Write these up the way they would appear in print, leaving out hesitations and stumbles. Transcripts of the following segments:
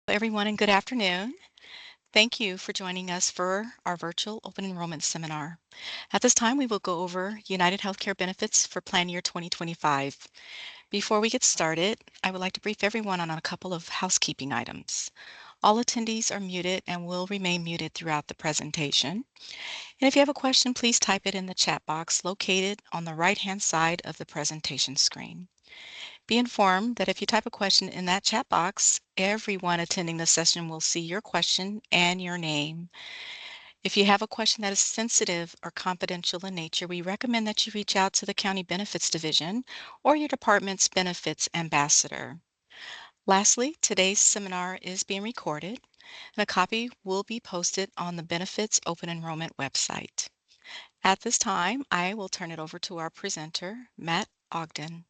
Everyone, and good afternoon. Thank you for joining us for our virtual open enrollment seminar. At this time, we will go over UnitedHealthcare benefits for plan year 2025. Before we get started, I would like to brief everyone on a couple of housekeeping items. All attendees are muted and will remain muted throughout the presentation. And if you have a question, please type it in the chat box located on the right-hand side of the presentation screen. Be informed that if you type a question in that chat box, everyone attending the session will see your question and your name. If you have a question that is sensitive or confidential in nature, we recommend that you reach out to the County Benefits Division or your department's benefits ambassador. Lastly, today's seminar is being recorded, and a copy will be posted on the Benefits Open Enrollment website. At this time, I will turn it over to our presenter, Matt Ogden.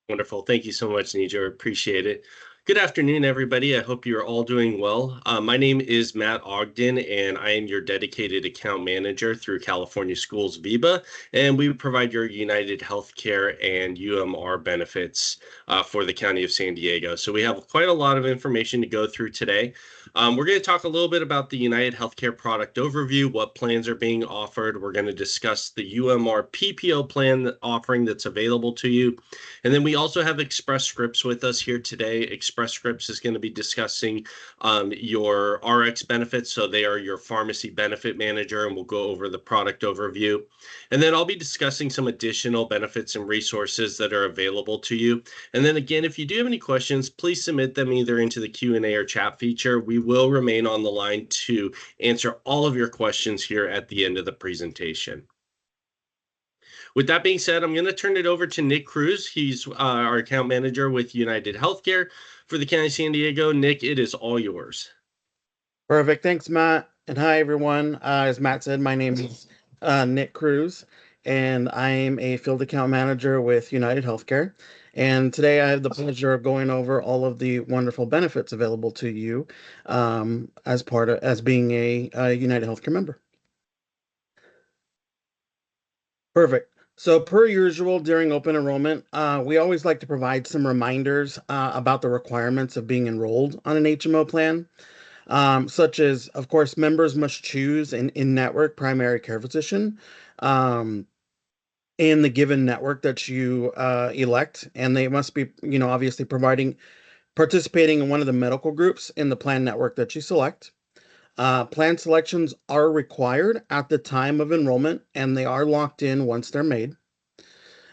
Wonderful. Thank you so much, Nija. Appreciate it. Good afternoon, everybody. I hope you're all doing well. My name is Matt Ogden, and I am your dedicated account manager through California Schools VIBA, and we provide your United Healthcare and UMR benefits for the County of San Diego. So we have quite a lot of information to go through today. We're going to talk a little bit about the United Healthcare product overview, what plans are being offered. We're going to discuss the UMR PPO plan offering that's available to you. And then we also have Express Scripts with us here today. Express Scripts is going to be discussing your RX benefits. So they are your pharmacy benefit manager, and we'll go over the product overview. And then I'll be discussing some additional benefits and resources that are available to you. And then again, if you do have any questions, please submit them either into the Q&A or chat feature. We will remain on the line to answer all of your questions here at the end of the presentation. With that being said, I'm going to turn it over to Nick Cruz. He's our account manager with United Healthcare for the County of San Diego. Nick, it is all yours. Perfect. Thanks, Matt. And hi, everyone. As Matt said, my name is Nick Cruz, and I'm a field account manager with United Healthcare. And today I have the pleasure of going over all of the wonderful benefits available to you as being a United Healthcare member. Perfect. So per usual, during open enrollment, we always like to provide some reminders about the requirements of being enrolled on an HMO plan, such as, of course, members must choose an in-network primary care physician in the given network that you elect, and they must be, obviously participating in one of the medical groups in the plan network that you select. Plan selections are required at the time of enrollment, and they are locked in once they're made.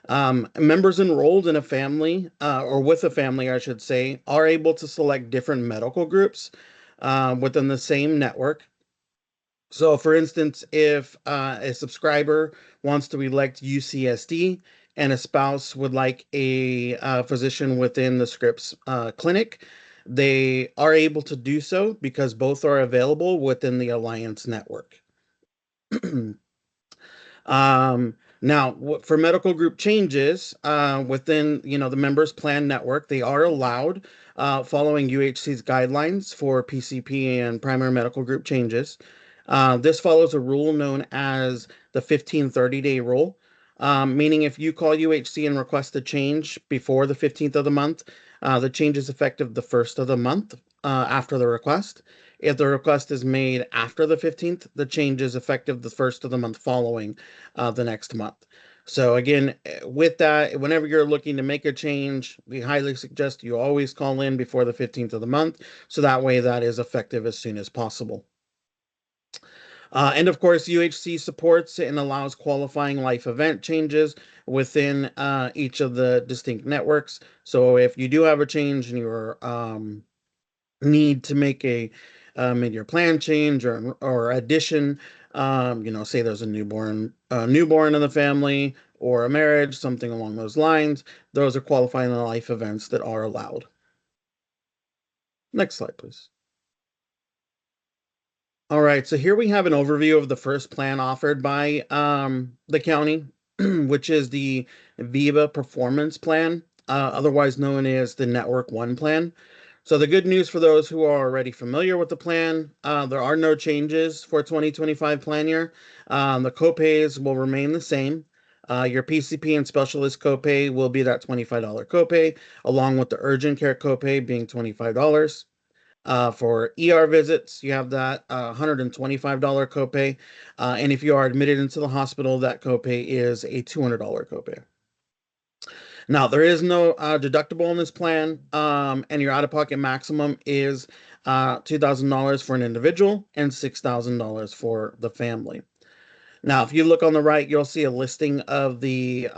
Members enrolled in a family, or with a family, I should say, are able to select different medical groups within the same network. So, for instance, if a subscriber wants to elect UCSD and a spouse would like a physician within the Scripps clinic, they are able to do so because both are available within the Alliance network. Now, for medical group changes within the members plan network, they are allowed following UHC's guidelines for PCP and primary medical group changes. This follows a rule known as the 15-30-day rule, meaning if you call UHC and request a change before the 15th of the month, the change is effective the 1st of the month after the request. If the request is made after the 15th, the change is effective the 1st of the month following the next month. So again, with that, whenever you're looking to make a change, we highly suggest you always call in before the 15th of the month, so that way that is effective as soon as possible. And of course, UHC supports and allows qualifying life event changes within each of the distinct networks. So if you do have a change and you need to make a mid-year plan change or addition, say there's a newborn in the family or a marriage, something along those lines, those are qualifying life events that are allowed. Next slide, please. All right, so here we have an overview of the first plan offered by the county, which is the VIBA Performance Plan, otherwise known as the Network 1 plan. So the good news for those who are already familiar with the plan, there are no changes for 2025 plan year. The copays will remain the same. Your PCP and specialist copay will be that $25 copay, along with the urgent care copay being $25. For ER visits, you have that $125 copay. And if you are admitted into the hospital, that copay is a $200 copay. Now, there is no deductible on this plan, and your out of pocket maximum is $2,000 for an individual and $6,000 for the family. Now, if you look on the right, you'll see a listing of the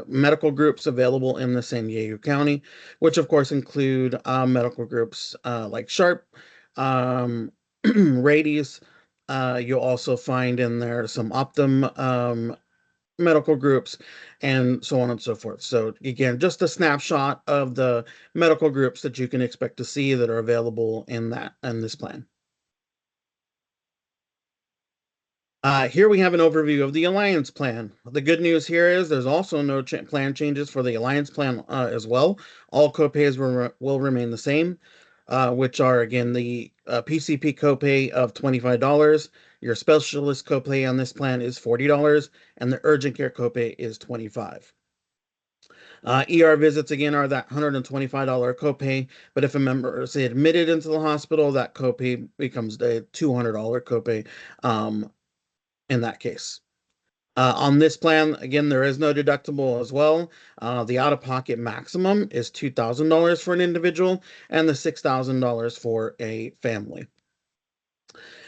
medical groups available in the San Diego County, which of course include medical groups like Sharp, Radies. You'll also find in there some Optum medical groups and so on and so forth. So again, just a snapshot of the medical groups that you can expect to see that are available in this plan. Here we have an overview of the Alliance plan. The good news here is there's also no plan changes for the Alliance plan as well. All copays will remain the same, which are again the PCP copay of $25. Your specialist copay on this plan is $40, and the urgent care copay is $25. ER visits again are that $125 copay, but if a member is admitted into the hospital, that copay becomes a $200 copay. In that case. On this plan, again, there is no deductible as well. The out of pocket maximum is $2,000 for an individual and the $6,000 for a family.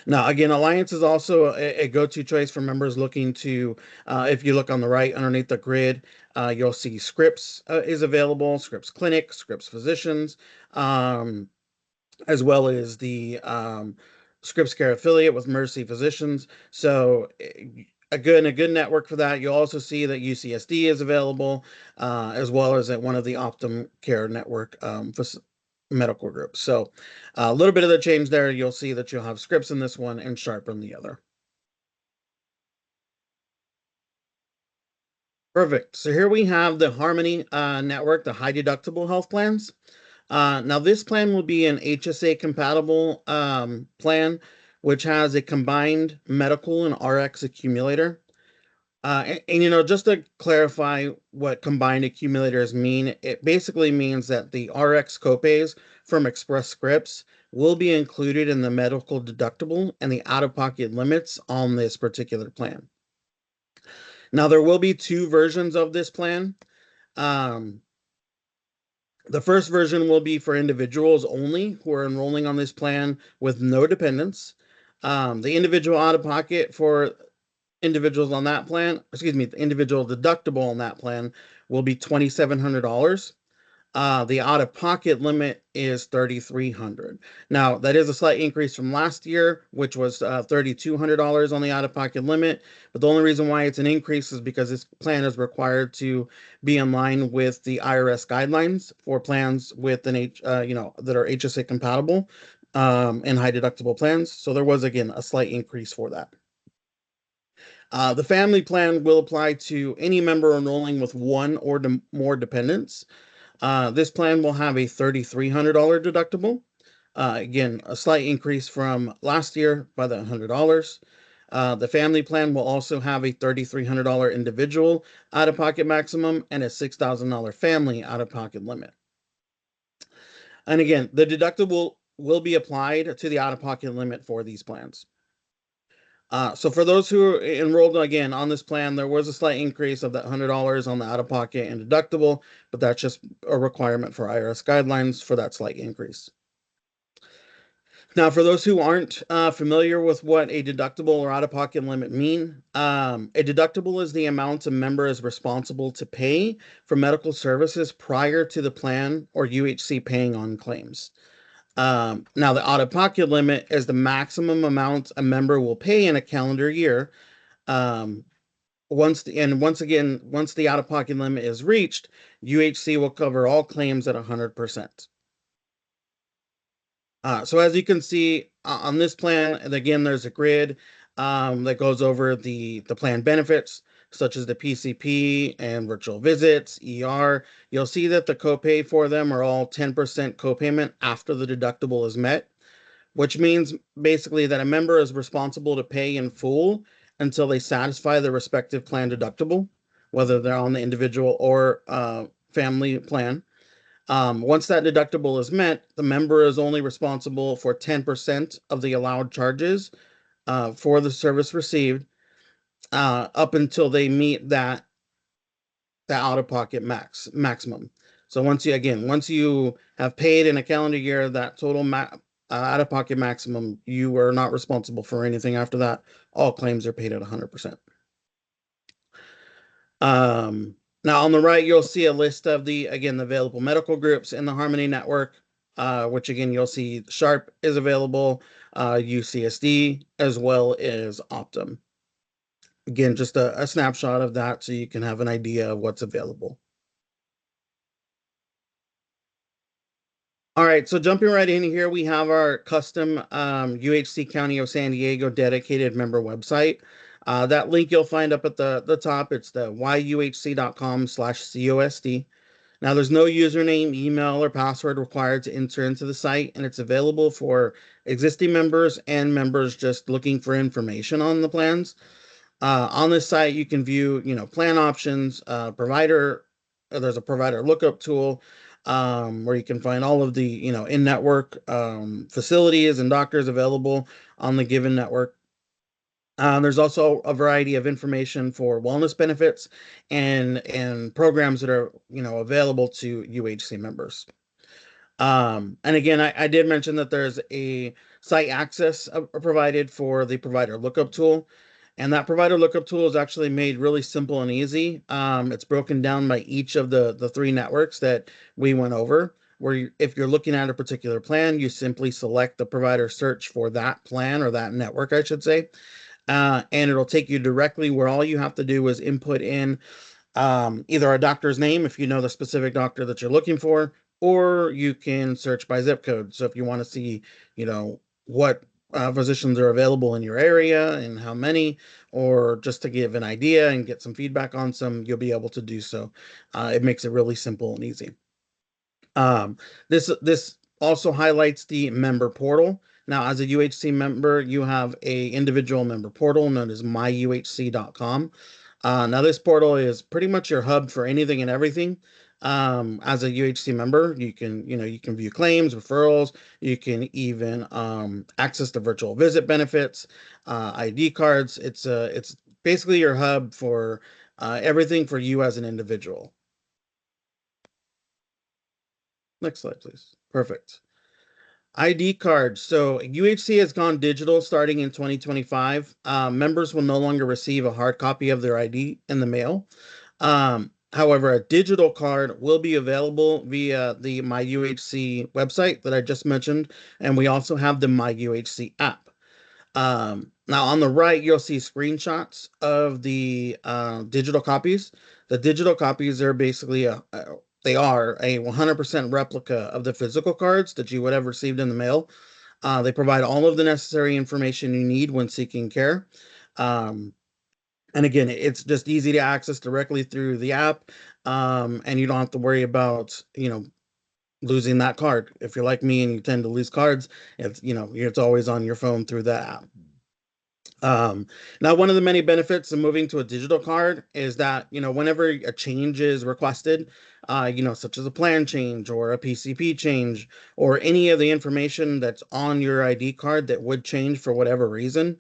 Now, again, Alliance is also a go-to choice for members looking to, if you look on the right underneath the grid, you'll see Scripps is available, Scripps Clinic, Scripps Physicians, as well as the Scripps Care affiliate with Mercy Physicians. So a good network for that. You'll also see that UCSD is available, as well as at one of the Optum Care Network medical groups. So a little bit of the change there. You'll see that you'll have Scripps in this one and Sharp in the other. Perfect. So here we have the Harmony network, the high deductible health plans. Now, this plan will be an HSA compatible plan, which has a combined medical and RX accumulator. Just to clarify what combined accumulators mean, it basically means that the RX copays from Express Scripts will be included in the medical deductible and the out-of-pocket limits on this particular plan. Now, there will be two versions of this plan. The first version will be for individuals only who are enrolling on this plan with no dependents. The individual out of pocket for individuals on that plan, the individual deductible on that plan will be $2,700. The out-of-pocket limit is $3,300. Now, that is a slight increase from last year, which was $3,200 on the out-of-pocket limit. But the only reason why it's an increase is because this plan is required to be in line with the IRS guidelines for plans with an that are HSA compatible and high deductible plans. So there was again a slight increase for that. The family plan will apply to any member enrolling with one or more dependents. This plan will have a $3,300 deductible. Again, a slight increase from last year by the $100. The family plan will also have a $3,300 individual out-of-pocket maximum and a $6,000 family out-of-pocket limit. And again, the deductible will be applied to the out-of-pocket limit for these plans. So for those who are enrolled again on this plan, there was a slight increase of that $100 on the out-of-pocket and deductible, but that's just a requirement for IRS guidelines for that slight increase. Now, for those who aren't familiar with what a deductible or out-of-pocket limit mean, a deductible is the amount a member is responsible to pay for medical services prior to the plan or UHC paying on claims. Now, the out-of-pocket limit is the maximum amount a member will pay in a calendar year. Once the out-of-pocket limit is reached, UHC will cover all claims at 100%. So as you can see on this plan, and again, there's a grid that goes over the plan benefits, such as the PCP and virtual visits, ER. You'll see that the copay for them are all 10% copayment after the deductible is met, which means basically that a member is responsible to pay in full until they satisfy the respective plan deductible, whether they're on the individual or family plan. Once that deductible is met, the member is only responsible for 10% of the allowed charges for the service received up until they meet that out-of-pocket maximum. So once you have paid in a calendar year that total out-of-pocket maximum, you are not responsible for anything after that. All claims are paid at 100%. Now on the right, you'll see a list of the available medical groups in the Harmony Network, which again, you'll see Sharp is available, UCSD, as well as Optum. Again, just a snapshot of that so you can have an idea of what's available. All right, so jumping right in here, we have our custom UHC County of San Diego dedicated member website. That link you'll find up at the top. It's the yuhc.com/COSD. Now, there's no username, email, or password required to enter into the site, and it's available for existing members and members just looking for information on the plans. On this site, you can view, plan options, provider. There's a provider lookup tool where you can find all of the, in-network facilities and doctors available on the given network. There's also a variety of information for wellness benefits and programs that are, available to UHC members. And again, I did mention that there's a site access provided for the provider lookup tool. And that provider lookup tool is actually made really simple and easy. It's broken down by each of the three networks that we went over. If you're looking at a particular plan, you simply select the provider search for that plan or that network, I should say. And it'll take you directly where all you have to do is input in either a doctor's name if you know the specific doctor that you're looking for, or you can search by zip code. So if you want to see, what physicians are available in your area and how many, or just to give an idea and get some feedback on some, you'll be able to do so. It makes it really simple and easy. This also highlights the member portal. Now, as a UHC member, you have a individual member portal known as myuhc.com. Now, this portal is pretty much your hub for anything and everything. As a UHC member, you can view claims, referrals. You can even access the virtual visit benefits, ID cards. It's basically your hub for everything for you as an individual. Next slide, please. Perfect. ID cards. So UHC has gone digital starting in 2025. Members will no longer receive a hard copy of their ID in the mail. However, a digital card will be available via the My UHC website that I just mentioned, and we also have the My UHC app. Now on the right, you'll see screenshots of the digital copies. The digital copies are basically they are a 100% replica of the physical cards that you would have received in the mail. They provide all of the necessary information you need when seeking care. And again, it's just easy to access directly through the app, and you don't have to worry about, losing that card. If you're like me and you tend to lose cards, it's always on your phone through the app. Now, one of the many benefits of moving to a digital card is that, whenever a change is requested, such as a plan change or a PCP change or any of the information that's on your ID card that would change for whatever reason,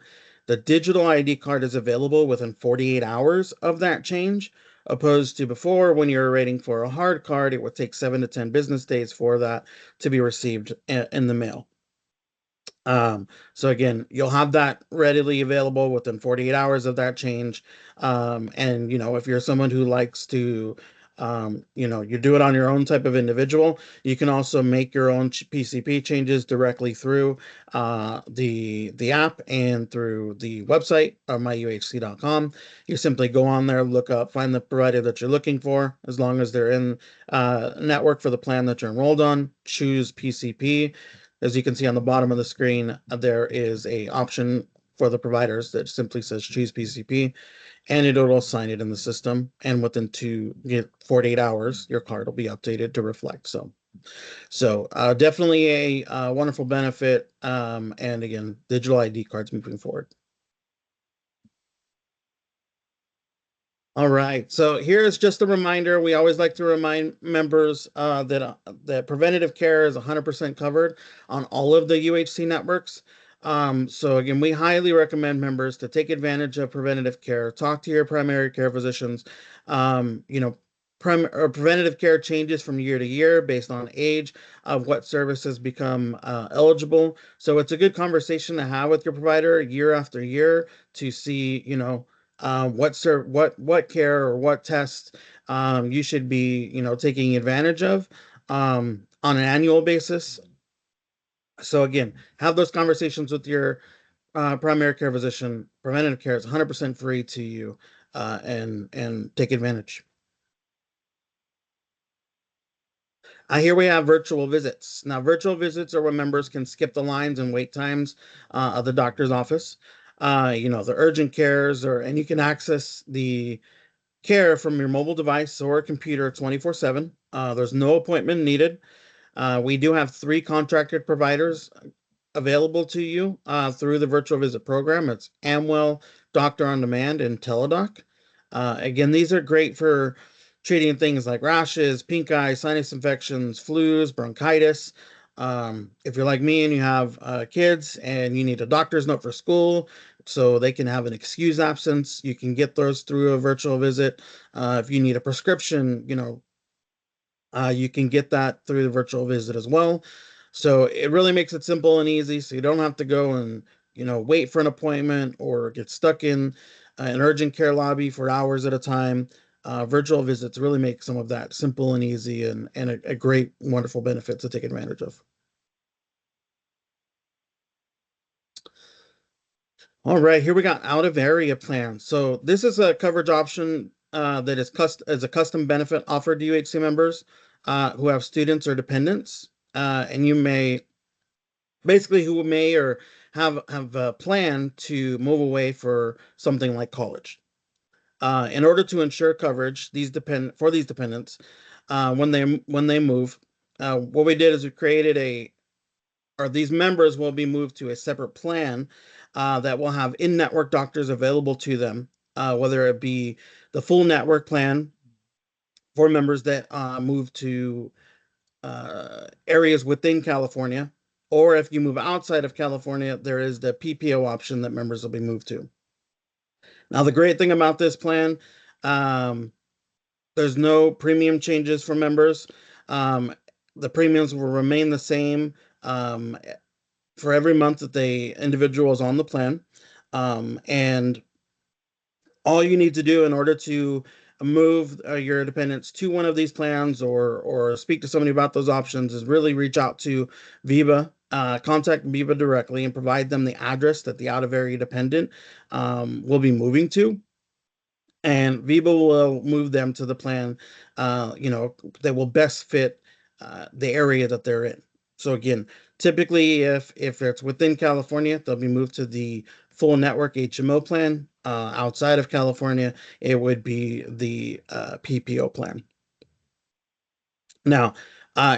the digital ID card is available within 48 hours of that change, opposed to before when you're waiting for a hard card, it would take 7 to 10 business days for that to be received in the mail. So again, you'll have that readily available within 48 hours of that change. And if you're someone who likes to, you do it on your own type of individual, you can also make your own PCP changes directly through the app and through the website of myuhc.com. You simply go on there, find the provider that you're looking for, as long as they're in network for the plan that you're enrolled on, choose PCP. As you can see on the bottom of the screen, there is a option for the providers that simply says choose PCP, and it'll assign it in the system. And within 48 hours, your card will be updated to reflect. So definitely a wonderful benefit. And again, digital ID cards moving forward. All right. So here's just a reminder. We always like to remind members that preventative care is 100% covered on all of the UHC networks. So again, we highly recommend members to take advantage of preventative care. Talk to your primary care physicians. You know, preventative care changes from year to year based on age of what services become eligible. So it's a good conversation to have with your provider year after year to see, what care or what tests you should be taking advantage of on an annual basis. So again, have those conversations with your primary care physician. Preventative care is 100% free to you, and take advantage. Here we have virtual visits. Now, virtual visits are where members can skip the lines and wait times of the doctor's office. The urgent cares, and you can access the care from your mobile device or computer 24/7. There's no appointment needed. We do have three contracted providers available to you through the virtual visit program. It's Amwell, Doctor on Demand, and Teladoc. Again, these are great for treating things like rashes, pink eye, sinus infections, flus, bronchitis. If you're like me and you have kids and you need a doctor's note for school so they can have an excuse absence, you can get those through a virtual visit. If you need a prescription, you can get that through the virtual visit as well. So it really makes it simple and easy. So you don't have to go and, wait for an appointment or get stuck in an urgent care lobby for hours at a time. Virtual visits really make some of that simple and easy, and a great, wonderful benefit to take advantage of. All right, here we got out of area plans. So this is a coverage option that is a custom benefit offered to UHC members who have students or dependents, and you may basically who may or have a plan to move away for something like college. In order to ensure coverage, these dependents, when they move, what we did is we created or these members will be moved to a separate plan that will have in-network doctors available to them, whether it be the full network plan for members that move to areas within California, or if you move outside of California, there is the PPO option that members will be moved to. Now, the great thing about this plan, um, there's no premium changes for members. Um, the premiums will remain the same for every month that the individual is on the plan. And all you need to do in order to move your dependents to one of these plans, or speak to somebody about those options, is really reach out to VIVA, contact VIVA directly and provide them the address that the out of area dependent will be moving to, and VIVA will move them to the plan that will best fit the area that they're in. So again, typically if it's within California, they'll be moved to the full network HMO plan. Outside of California, it would be the PPO plan. Now,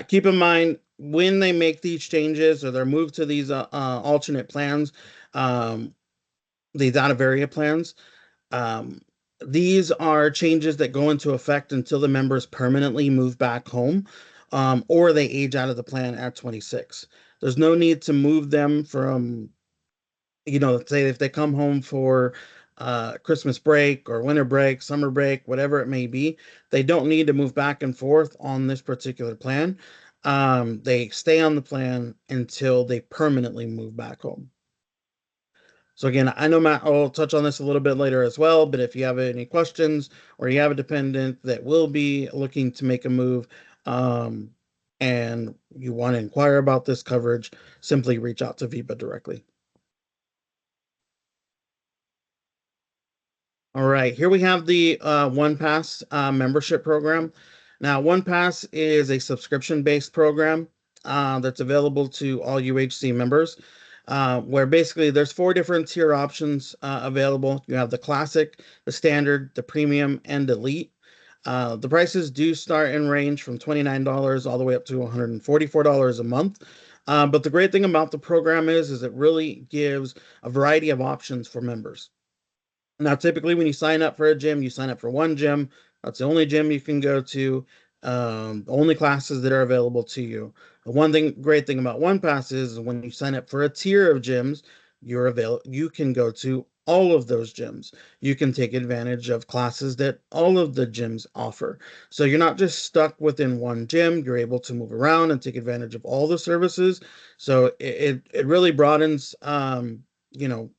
keep in mind when they make these changes or they're moved to these alternate plans, um, these out of area plans, um, these are changes that go into effect until the members permanently move back home, or they age out of the plan at 26. There's no need to move them from, say if they come home for Christmas break or winter break, summer break, whatever it may be, they don't need to move back and forth on this particular plan. They stay on the plan until they permanently move back home. So again, I know Matt will touch on this a little bit later as well, but if you have any questions or you have a dependent that will be looking to make a move, um, and you want to inquire about this coverage, simply reach out to VIVA directly. All right, here we have the OnePass membership program. Now, OnePass is a subscription-based program that's available to all UHC members, where basically there's four different tier options available. You have the Classic, the Standard, the Premium, and Elite. The prices do start and range from $29 all the way up to $144 a month. But the great thing about the program is it really gives a variety of options for members. Now, typically, when you sign up for a gym, you sign up for one gym. That's the only gym you can go to, only classes that are available to you. The great thing about One Pass is when you sign up for a tier of gyms, you can go to all of those gyms. You can take advantage of classes that all of the gyms offer. So you're not just stuck within one gym. You're able to move around and take advantage of all the services. So it really broadens, you know,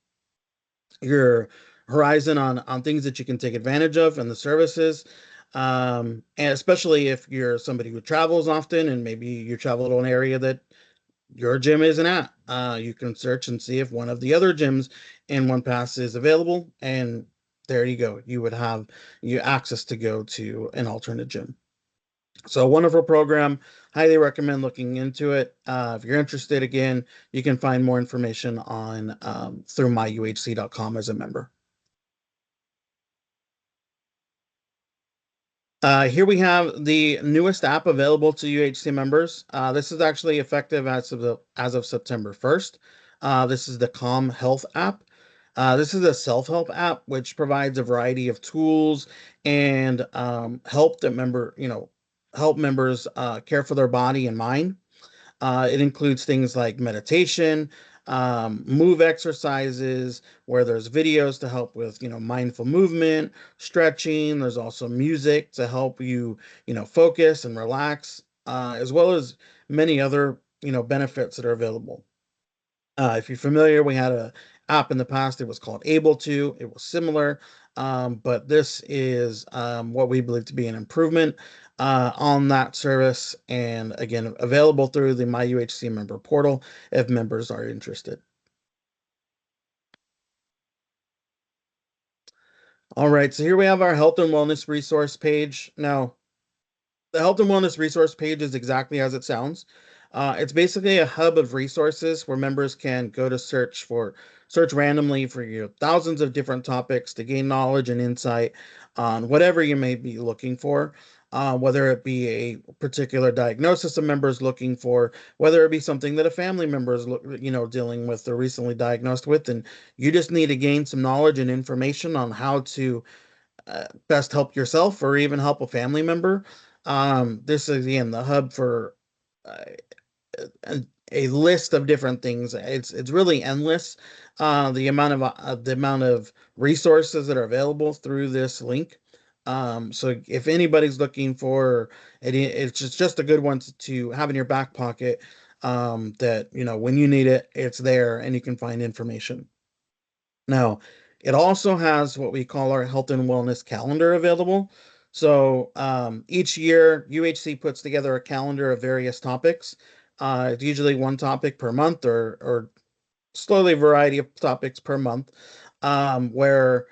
your horizon on things that you can take advantage of and the services. And especially if you're somebody who travels often and maybe you travel to an area that your gym isn't at, you can search and see if one of the other gyms in One Pass is available, and there you go. You would have you access to go to an alternate gym. So a wonderful program. Highly recommend looking into it. If you're interested, again, you can find more information on through myuhc.com as a member. Here we have the newest app available to UHC members. This is actually effective as of September 1st. This is the Calm Health app. This is a self-help app which provides a variety of tools and help members care for their body and mind. It includes things like meditation, move exercises, where there's videos to help with, mindful movement, stretching. There's also music to help you, focus and relax, as well as many other, benefits that are available. If you're familiar, we had a app in the past. It was called Able To. It was similar, but this is what we believe to be an improvement on that service, and again, available through the MyUHC member portal if members are interested. All right, so here we have our health and wellness resource page. Now, the health and wellness resource page is exactly as it sounds. It's basically a hub of resources where members can go to search randomly for thousands of different topics to gain knowledge and insight on whatever you may be looking for. Whether it be a particular diagnosis a member is looking for, whether it be something that a family member is, dealing with or recently diagnosed with, and you just need to gain some knowledge and information on how to best help yourself or even help a family member. This is again the hub for uh, a, a list of different things. It's really endless. The amount of resources that are available through this link. So if anybody's looking for it, it's just a good one to have in your back pocket. That when you need it, it's there and you can find information. Now, it also has what we call our health and wellness calendar available. So each year, UHC puts together a calendar of various topics. It's usually one topic per month, or slowly a variety of topics per month, where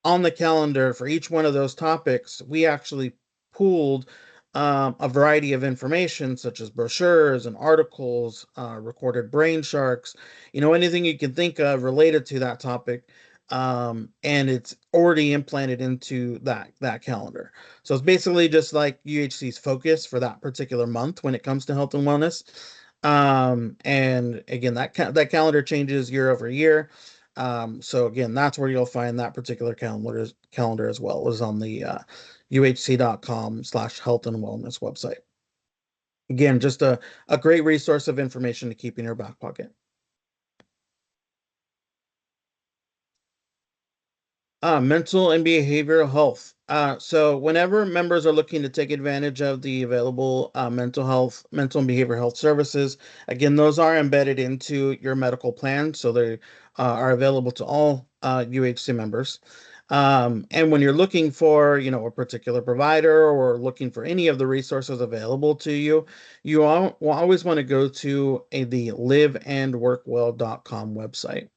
on the calendar for each one of those topics, we actually pooled a variety of information such as brochures and articles, recorded brain sharks, anything you can think of related to that topic. And it's already implanted into that calendar. So it's basically just like UHC's focus for that particular month when it comes to health and wellness. And again, that calendar changes year over year. So again, that's where you'll find that particular calendar as well as on the uhc.com/health and wellness website. Again, just a great resource of information to keep in your back pocket. Mental and behavioral health. So whenever members are looking to take advantage of the available mental and behavioral health services, again, those are embedded into your medical plan, so they are available to all UHC members. And when you're looking for, a particular provider or looking for any of the resources available to you, will always want to go to the liveandworkwell.com website.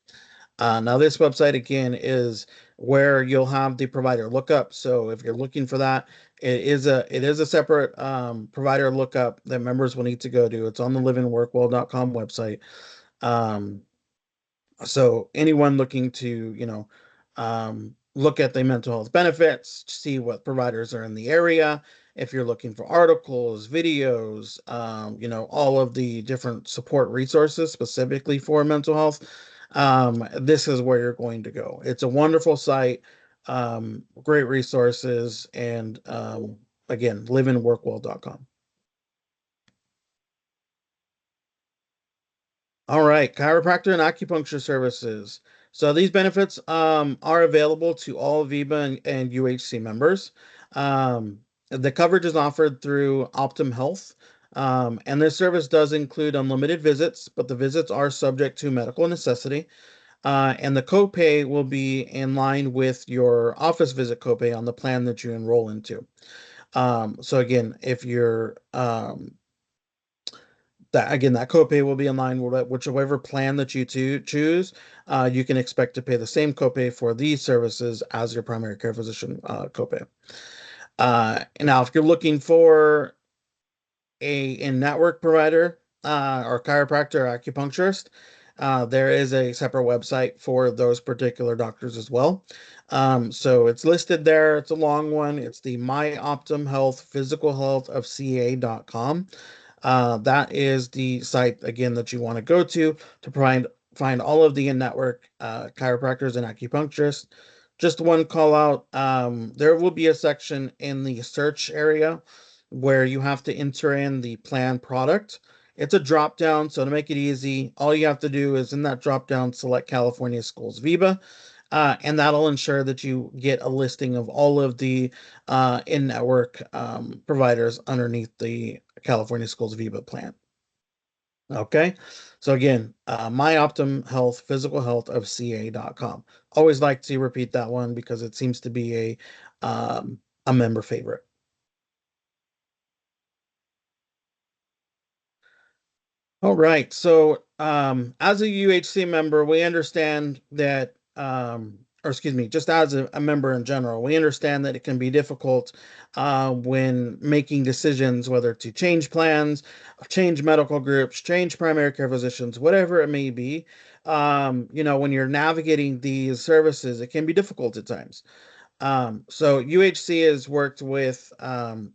Now, this website again is where you'll have the provider lookup. So if you're looking for that, it is a separate provider lookup that members will need to go to. It's on the liveandworkwell.com website. Um, so anyone looking to, look at the mental health benefits, see what providers are in the area. If you're looking for articles, videos, all of the different support resources specifically for mental health, this is where you're going to go. It's a wonderful site, great resources, and again, liveandworkwell.com. All right, chiropractor and acupuncture services. So these benefits are available to all VIBA and UHC members. The coverage is offered through Optum Health, and this service does include unlimited visits, but the visits are subject to medical necessity. And the copay will be in line with your office visit copay on the plan that you enroll into. So again, if you're that copay will be in line with whichever plan that you choose. You can expect to pay the same copay for these services as your primary care physician copay. Now, if you're looking for a in-network provider or chiropractor or acupuncturist, there is a separate website for those particular doctors as well. So it's listed there. It's a long one. It's the My Optum Health Physical Health of CA.com. That is the site again that you want to go to find all of the in-network chiropractors and acupuncturists. Just one call out. There will be a section in the search area where you have to enter in the plan product. It's a drop down, so to make it easy, all you have to do is in that drop down select California Schools Viva, and that'll ensure that you get a listing of all of the in-network providers underneath the California Schools Viva plan. Okay, so again, My Optum Health Physical Health of CA.com. Always like to repeat that one because it seems to be a member favorite. All right. So, as a UHC member, we understand that, or excuse me, just as a member in general, we understand that it can be difficult when making decisions, whether to change plans, change medical groups, change primary care physicians, whatever it may be. When you're navigating these services, it can be difficult at times. So UHC has worked with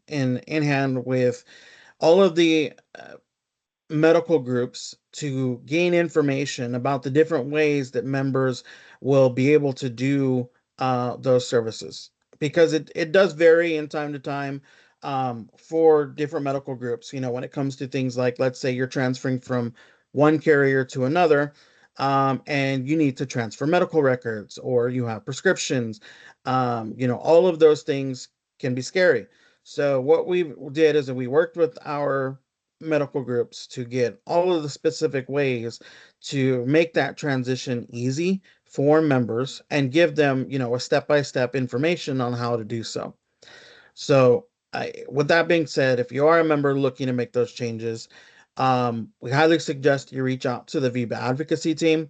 in hand with all of the medical groups to gain information about the different ways that members will be able to do those services because it does vary in time to time for different medical groups. When it comes to things like, let's say you're transferring from one carrier to another, and you need to transfer medical records or you have prescriptions. All of those things can be scary. So what we did is that we worked with our medical groups to get all of the specific ways to make that transition easy for members and give them, a step-by-step information on how to do so. So, with that being said, if you are a member looking to make those changes, we highly suggest you reach out to the VIBA advocacy team.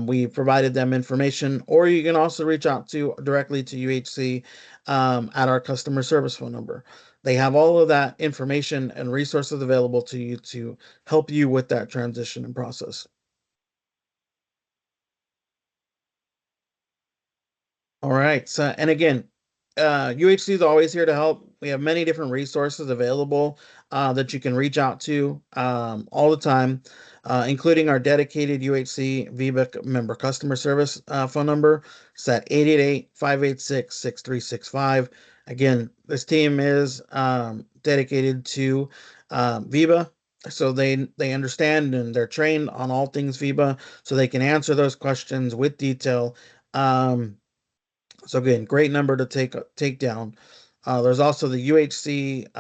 We provided them information, or you can also reach out to directly to UHC at our customer service phone number. They have all of that information and resources available to you to help you with that transition and process. All right. So, and again, UHC is always here to help. We have many different resources available that you can reach out to all the time, including our dedicated UHC VIBA member customer service phone number. It's at 888-586-6365. Again, this team is dedicated to VIBA. So they understand and they're trained on all things VIBA, so they can answer those questions with detail. So again, great number to take down. There's also the UHC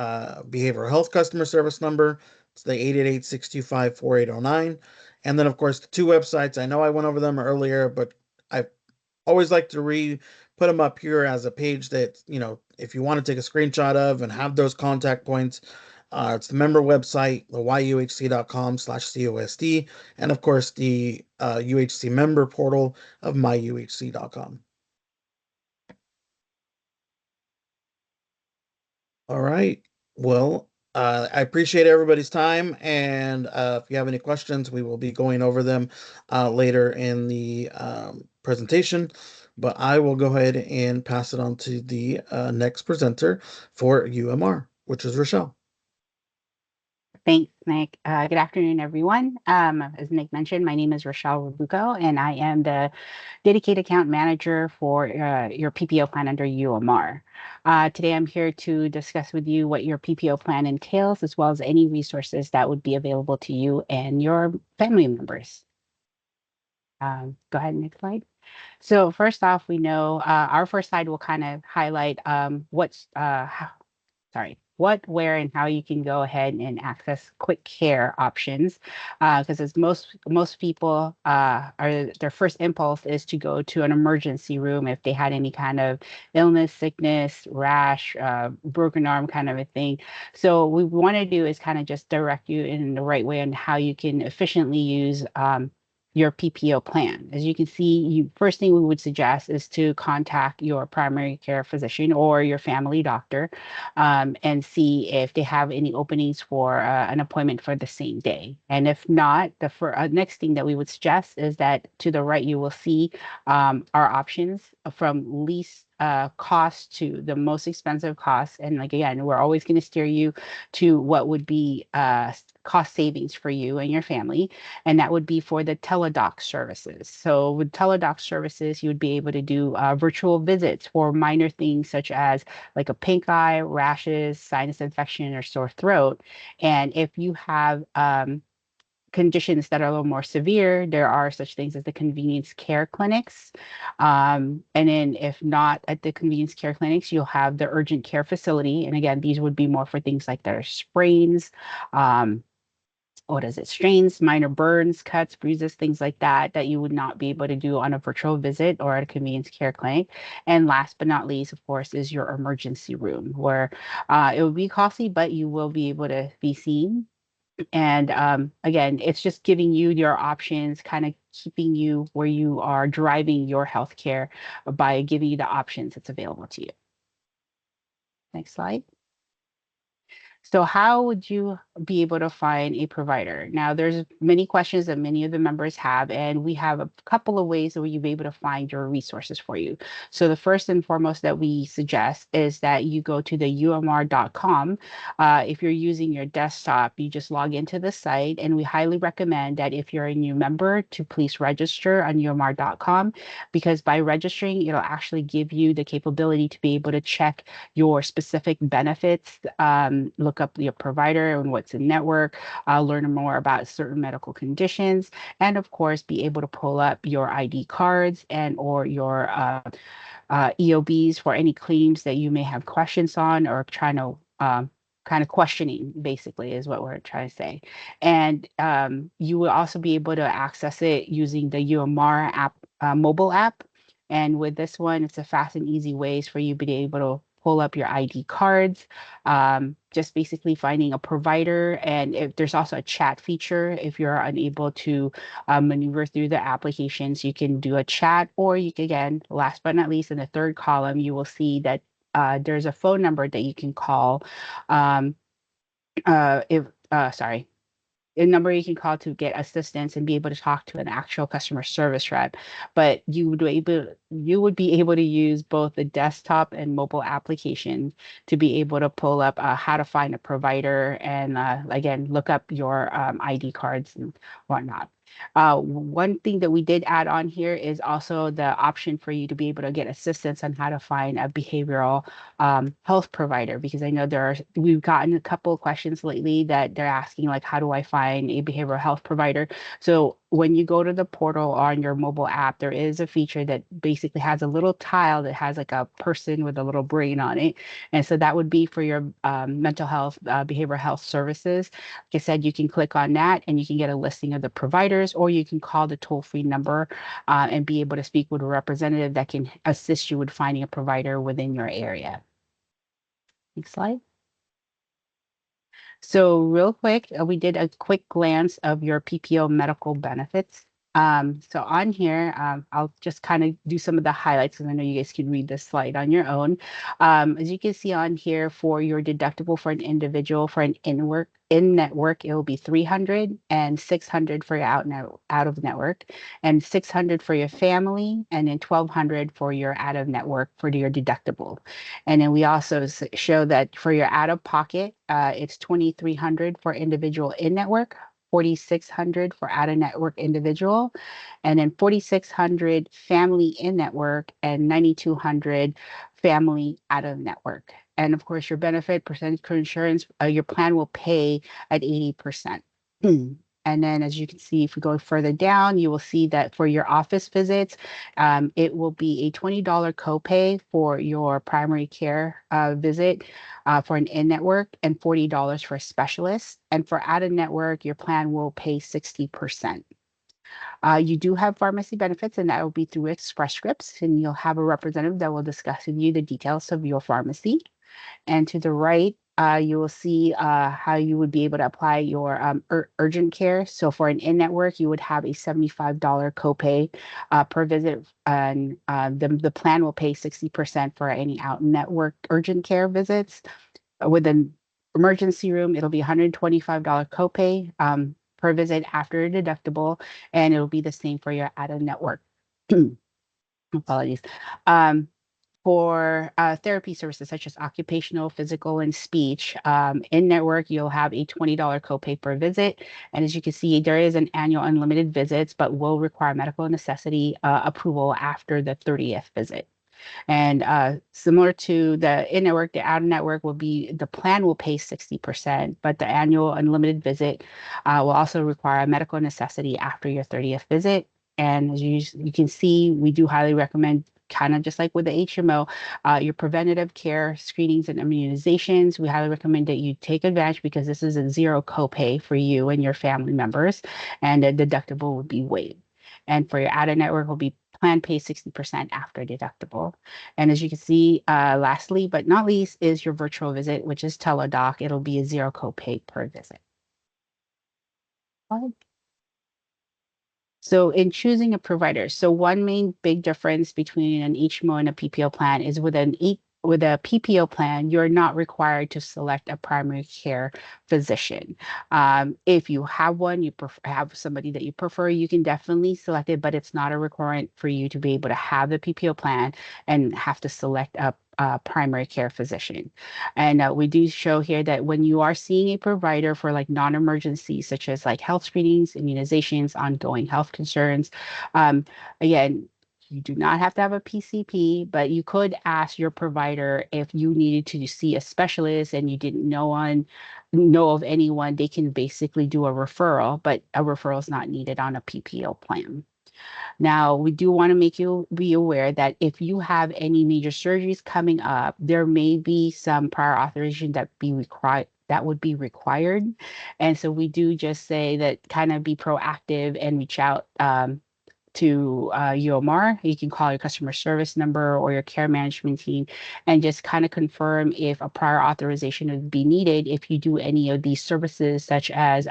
behavioral health customer service number. It's the 888-625-4809. And then of course the two websites. I know I went over them earlier, but I always like to put them up here as a page that, if you want to take a screenshot of and have those contact points. It's the member website, the yuhc.com/COSD, and of course the UHC member portal of myuhc.com. All right. Well, I appreciate everybody's time, and if you have any questions, we will be going over them later in the presentation. But I will go ahead and pass it on to the next presenter for UMR, which is Rochelle. Thanks, Nick. Good afternoon, everyone. As Nick mentioned, my name is Rochelle Rabuco, and I am the dedicated account manager for your PPO plan under UMR. Today, I'm here to discuss with you what your PPO plan entails, as well as any resources that would be available to you and your family members. Go ahead, next slide. So first off, we know our first slide will kind of highlight what, where, and how you can go ahead and access quick care options. Because as most people are their first impulse is to go to an emergency room if they had any kind of illness, sickness, rash, broken arm kind of a thing. So what we want to do is kind of just direct you in the right way on how you can efficiently use your PPO plan. As you can see, first thing we would suggest is to contact your primary care physician or your family doctor and see if they have any openings for an appointment for the same day. And if not, the next thing that we would suggest is that to the right, you will see our options from least cost to the most expensive cost. And like, again, we're always going to steer you to what would be cost savings for you and your family. And that would be for the teledoc services. So with teledoc services, you would be able to do virtual visits for minor things such as like a pink eye, rashes, sinus infection, or sore throat. And if you have conditions that are a little more severe, there are such things as the convenience care clinics. And then if not at the convenience care clinics, you'll have the urgent care facility. And again, these would be more for things like their sprains, what is it, strains, minor burns, cuts, bruises, things like that, that you would not be able to do on a virtual visit or at a convenience care clinic. And last but not least, of course, is your emergency room, where it would be costly, but you will be able to be seen. And again, it's just giving you your options, kind of keeping you where you are driving your healthcare by giving you the options that's available to you. Next slide. So how would you be able to find a provider? Now, there's many questions that many of the members have, and we have a couple of ways that you'll be able to find your resources for you. So the first and foremost that we suggest is that you go to the umr.com. If you're using your desktop, you just log into the site, and we highly recommend that if you're a new member to please register on umr.com, because by registering, it'll actually give you the capability to be able to check your specific benefits, look up your provider and what's in network, learn more about certain medical conditions, and of course, be able to pull up your ID cards and or your EOBs for any claims that you may have questions on or trying to kind of questioning, basically, is what we're trying to say. And you will also be able to access it using the UMR app, mobile app. And with this one, it's a fast and easy ways for you to be able to pull up your ID cards, just basically finding a provider. And if there's also a chat feature, if you're unable to maneuver through the applications, you can do a chat, or you can, again, last but not least, in the third column, you will see that there's a phone number that you can call. Um, if sorry, a number you can call to get assistance and be able to talk to an actual customer service rep. But you would be able to use both the desktop and mobile application to be able to pull up how to find a provider and again look up your ID cards and whatnot. One thing that we did add on here is also the option for you to be able to get assistance on how to find a behavioral health provider, because I know we've gotten a couple of questions lately that they're asking, like, how do I find a behavioral health provider? So when you go to the portal on your mobile app, there is a feature that basically has a little tile that has like a person with a little brain on it. And so that would be for your mental health, behavioral health services. Like I said, you can click on that and you can get a listing of the providers, or you can call the toll-free number and be able to speak with a representative that can assist you with finding a provider within your area. Next slide. So real quick, we did a quick glance of your PPO medical benefits. So on here, I'll just kind of do some of the highlights because I know you guys can read this slide on your own. As you can see on here, for your deductible for an individual for an in network, it will be 300 and 600 for your out of network, and 600 for your family, and then 1200 for your out of network for your deductible. And then we also show that for your out of pocket, it's 2300 for individual in network, 4,600 for out of network individual, and then 4,600 family in network, and 9,200 family out of network. And of course, your benefit percentage co-insurance, your plan will pay at 80%. And then, as you can see, if we go further down, you will see that for your office visits, it will be a $20 copay for your primary care visit for an in-network, and $40 for a specialist. And for out-of-network, your plan will pay 60%. You do have pharmacy benefits, and that will be through Express Scripts, and you'll have a representative that will discuss with you the details of your pharmacy. And to the right, you will see how you would be able to apply your urgent care. So for an in-network, you would have a $75 copay per visit, and the plan will pay 60% for any out-network urgent care visits. With an emergency room, it'll be $125 copay per visit after a deductible, and it'll be the same for your out-of-network. Apologies. Um, for therapy services such as occupational, physical, and speech, in network, you'll have a $20 copay per visit. And as you can see, there is an annual unlimited visits, but will require medical necessity approval after the 30th visit. And similar to the in-network, the out-of-network will be, the plan will pay 60%, but the annual unlimited visit will also require a medical necessity after your 30th visit. And as you can see, we do highly recommend, kind of just like with the HMO, your preventative care screenings and immunizations. We highly recommend that you take advantage because this is a zero copay for you and your family members, and the deductible would be waived. And for your out-of-network will be plan pay 60% after deductible. And as you can see, lastly but not least is your virtual visit, which is teledoc. It'll be a zero copay per visit. So in choosing a provider, so one main big difference between an HMO and a PPO plan is with a PPO plan, you're not required to select a primary care physician. If you have one, have somebody that you prefer, you can definitely select it, but it's not a requirement for you to be able to have the PPO plan and have to select a primary care physician. And we do show here that when you are seeing a provider for like non-emergencies, such as like health screenings, immunizations, ongoing health concerns, again, you do not have to have a PCP, but you could ask your provider if you needed to see a specialist and you didn't know of anyone. They can basically do a referral, but a referral is not needed on a PPO plan. Now, we do want to make you be aware that if you have any major surgeries coming up, there may be some prior authorization that would be required. And so we do just say that kind of be proactive and reach out to UMR. You can call your customer service number or your care management team and just kind of confirm if a prior authorization would be needed if you do any of these services, such as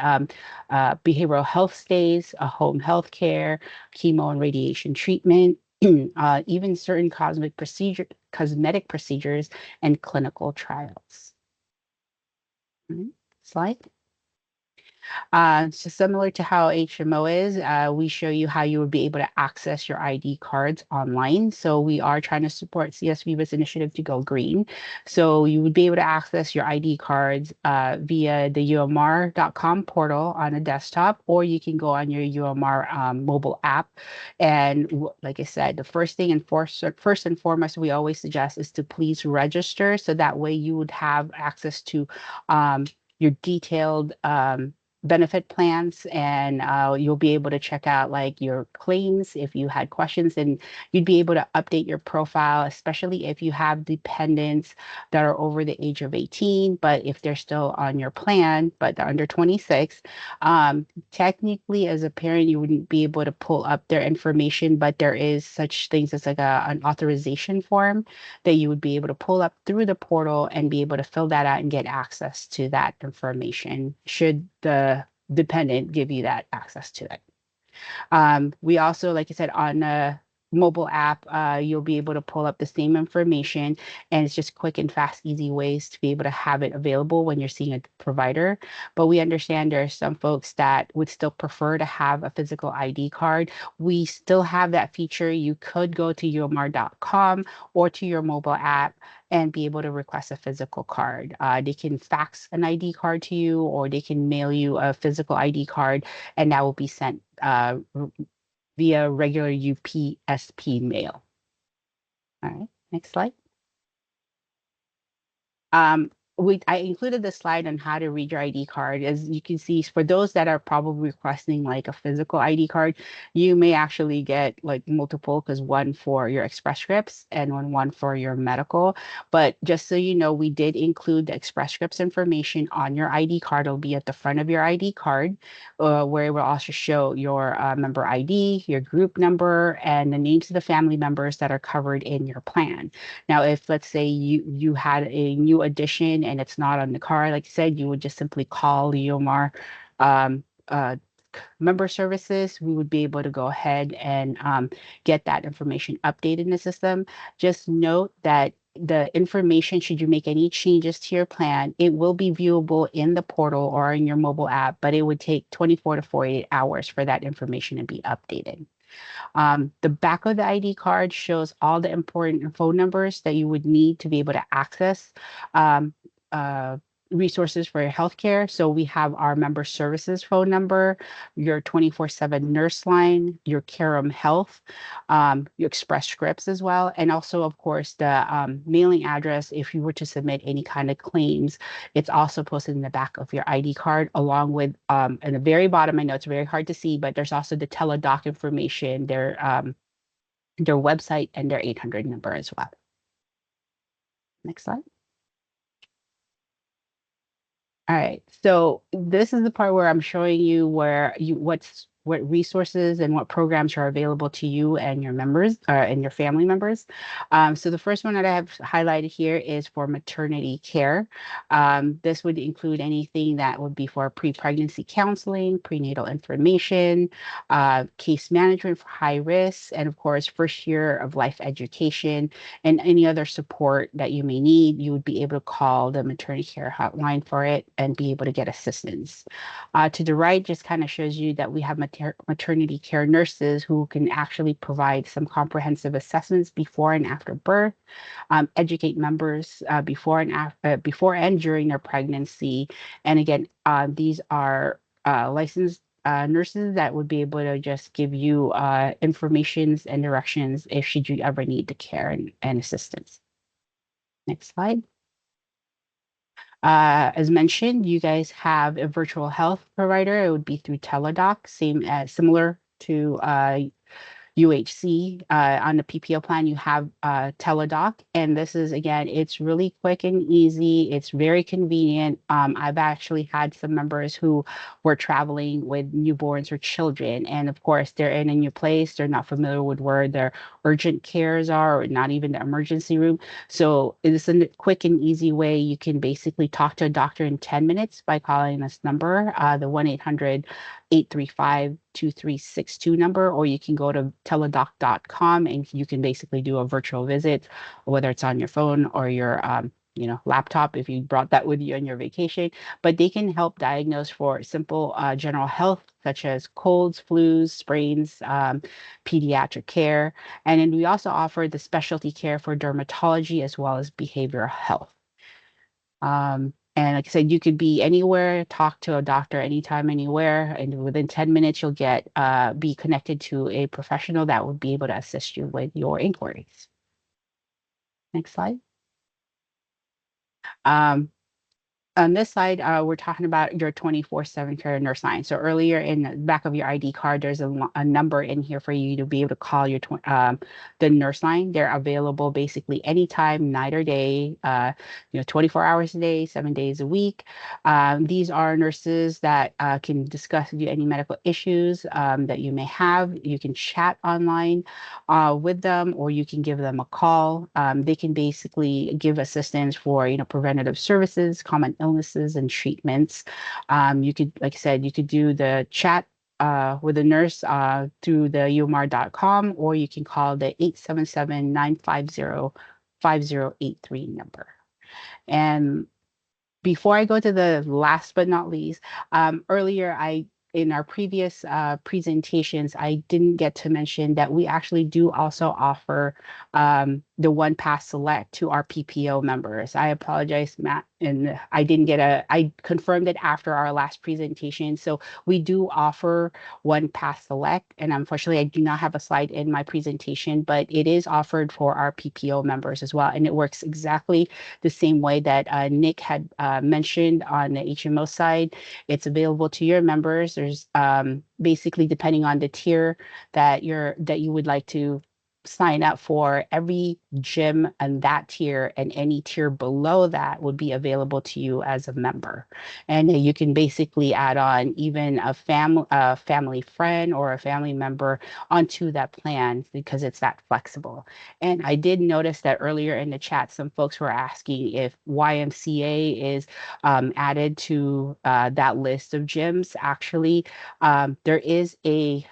behavioral health stays, home health care, chemo and radiation treatment, even certain cosmetic procedures, and clinical trials. Slide. So similar to how HMO is, we show you how you would be able to access your ID cards online. So we are trying to support CS Viva's initiative to go green. So you would be able to access your ID cards via the umr.com portal on a desktop, or you can go on your UMR mobile app. And like I said, the first and foremost, we always suggest is to please register. So that way you would have access to your detailed benefit plans, and you'll be able to check out like your claims if you had questions, and you'd be able to update your profile, especially if you have dependents that are over the age of 18, but if they're still on your plan but they're under 26. Technically as a parent you wouldn't be able to pull up their information, but there is such things as like an authorization form that you would be able to pull up through the portal and be able to fill that out and get access to that information should the dependent give you that access to it. We also, like I said, on a mobile app, you'll be able to pull up the same information, and it's just quick and fast, easy ways to be able to have it available when you're seeing a provider. But we understand there are some folks that would still prefer to have a physical ID card. We still have that feature. You could go to umr.com or to your mobile app and be able to request a physical card. They can fax an ID card to you, or they can mail you a physical ID card, and that will be sent via regular UPSP mail. All right, next slide. I included the slide on how to read your ID card. As you can see, for those that are probably requesting like a physical ID card, you may actually get like multiple, because one for your Express Scripts and one for your medical. But just so you know, we did include the Express Scripts information on your ID card. It'll be at the front of your ID card, where it will also show your member ID, your group number, and the names of the family members that are covered in your plan. Now, if let's say you had a new addition and it's not on the card, like I said, you would just simply call the UMR um, uh, member services. We would be able to go ahead and get that information updated in the system. Just note that the information, should you make any changes to your plan, it will be viewable in the portal or in your mobile app, but it would take 24 to 48 hours for that information to be updated. The back of the ID card shows all the important phone numbers that you would need to be able to access um, uh, resources for your healthcare. So we have our member services phone number, your 24/7 nurse line, your Carum Health, your Express Scripts as well, and also, of course, the mailing address if you were to submit any kind of claims. It's also posted in the back of your ID card, along with in the very bottom. I know it's very hard to see, but there's also the teledoc information, their website, and their 800 number as well. Next slide. All right, so this is the part where I'm showing you what resources and what programs are available to you and your members and your family members. So the first one that I have highlighted here is for maternity care. This would include anything that would be for pre-pregnancy counseling, prenatal information, case management for high risk, and of course, first year of life education, and any other support that you may need. You would be able to call the maternity care hotline for it and be able to get assistance. To the right just kind of shows you that we have maternity care nurses who can actually provide some comprehensive assessments before and after birth, educate members before and during their pregnancy. And again, these are licensed nurses that would be able to just give you informations and directions if should you ever need the care and assistance. Next slide. As mentioned, you guys have a virtual health provider. It would be through Teladoc, similar to UHC. On the PPO plan, you have Teladoc, and this is, again, it's really quick and easy. It's very convenient. I've actually had some members who were traveling with newborns or children, and of course, they're in a new place. They're not familiar with where their urgent cares are, or not even the emergency room. So it's a quick and easy way. You can basically talk to a doctor in 10 minutes by calling this number, the 1-800-835-2362 number, or you can go to teladoc.com and you can basically do a virtual visit, whether it's on your phone or your laptop if you brought that with you on your vacation. But they can help diagnose for simple general health, such as colds, flus, sprains, pediatric care. And then we also offer the specialty care for dermatology as well as behavioral health. And like I said, you could be anywhere, talk to a doctor anytime, anywhere, and within 10 minutes, you'll be connected to a professional that would be able to assist you with your inquiries. Next slide. Um, on this slide, we're talking about your 24/7 care nurse line. So earlier in the back of your ID card, there's a number in here for you to be able to call the nurse line. They're available basically anytime, night or day, 24 hours a day, 7 days a week. These are nurses that can discuss with you any medical issues that you may have. You can chat online with them, or you can give them a call. They can basically give assistance for preventative services, common illnesses, and treatments. You could, like I said, you could do the chat with a nurse through the umr.com, or you can call the 877-950-5083 number. And before I go to the last but not least, earlier in our previous presentations, I didn't get to mention that we actually do also offer the One Pass Select to our PPO members. I apologize, Matt, and I confirmed it after our last presentation. So we do offer One Pass Select, and unfortunately, I do not have a slide in my presentation, but it is offered for our PPO members as well, and it works exactly the same way that Nick had mentioned on the HMO side. It's available to your members. There's basically, depending on the tier that you would like to sign up for, every gym and that tier and any tier below that would be available to you as a member. And you can basically add on even a family friend or a family member onto that plan because it's that flexible. And I did notice that earlier in the chat, some folks were asking if YMCA is added to that list of gyms. Actually, there is a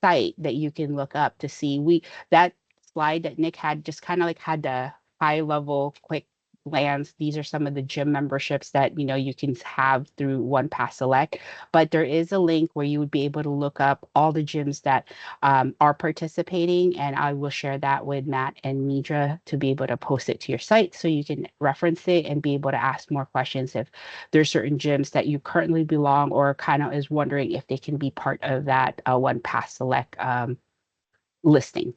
site that you can look up to see. That slide that Nick had just kind of like had the high level quick glance. These are some of the gym memberships that you can have through One Pass Select. But there is a link where you would be able to look up all the gyms that are participating, and I will share that with Matt and Nidra to be able to post it to your site so you can reference it and be able to ask more questions if there's certain gyms that you currently belong or kind of is wondering if they can be part of that One Pass Select listing.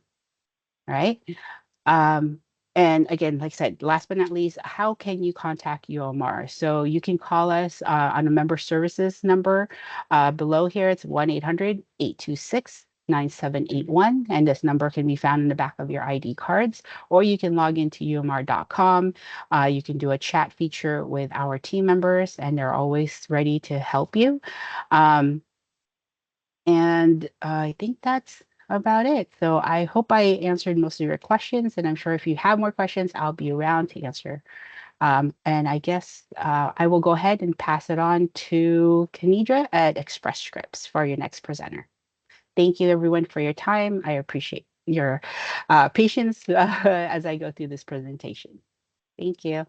All right. Um, and again, like I said, last but not least, how can you contact UMR? So you can call us on a member services number below here. It's 1-800-826-9781. And this number can be found in the back of your ID cards, or you can log into umr.com. You can do a chat feature with our team members, and they're always ready to help you. And I think that's about it. So I hope I answered most of your questions, and I'm sure if you have more questions, I'll be around to answer. And I guess I will go ahead and pass it on to Kanidra at Express Scripts for your next presenter. Thank you, everyone, for your time. I appreciate your patience as I go through this presentation. Thank you.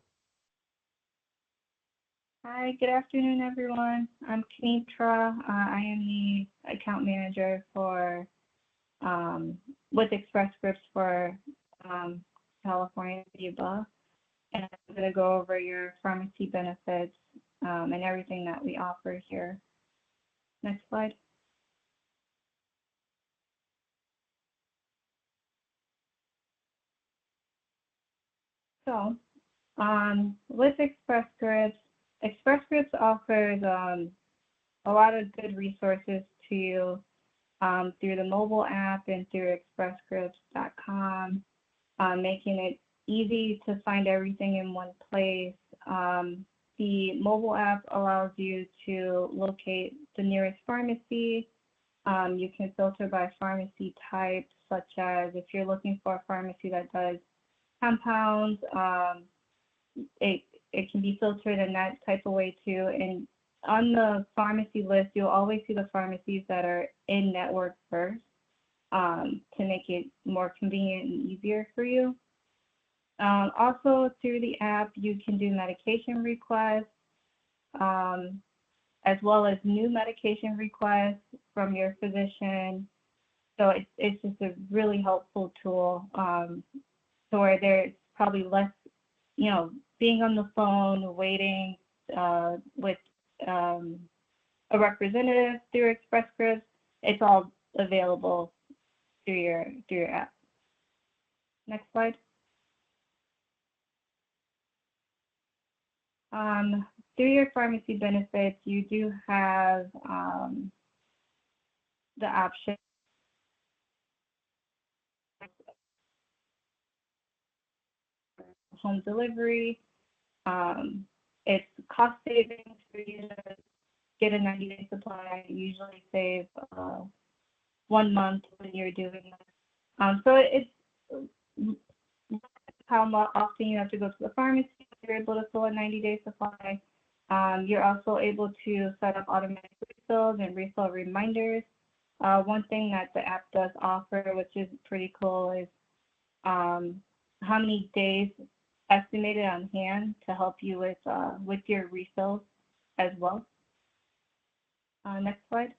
Hi, good afternoon, everyone. I'm Kenitra. I am the account manager for with Express Scripts for California VIBA, and I'm going to go over your pharmacy benefits and everything that we offer here. Next slide. So, with Express Scripts offers a lot of good resources to you through the mobile app and through expressscripts.com, making it easy to find everything in one place. The mobile app allows you to locate the nearest pharmacy. You can filter by pharmacy type, such as if you're looking for a pharmacy that does compounds, it can be filtered in that type of way too. And on the pharmacy list, you'll always see the pharmacies that are in network first to make it more convenient and easier for you. Also, through the app, you can do medication requests as well as new medication requests from your physician. So it's just a really helpful tool to where there's probably less, being on the phone, waiting with a representative through Express Scripts. It's all available through your app. Next slide. Through your pharmacy benefits, you do have the option home delivery. It's cost savings for you to get a 90-day supply. You usually save 1 month when you're doing that. So it's how often you have to go to the pharmacy. You're able to fill a 90-day supply. You're also able to set up automatic refills and refill reminders. One thing that the app does offer, which is pretty cool, is how many days estimated on hand to help you with your refills as well. Next slide.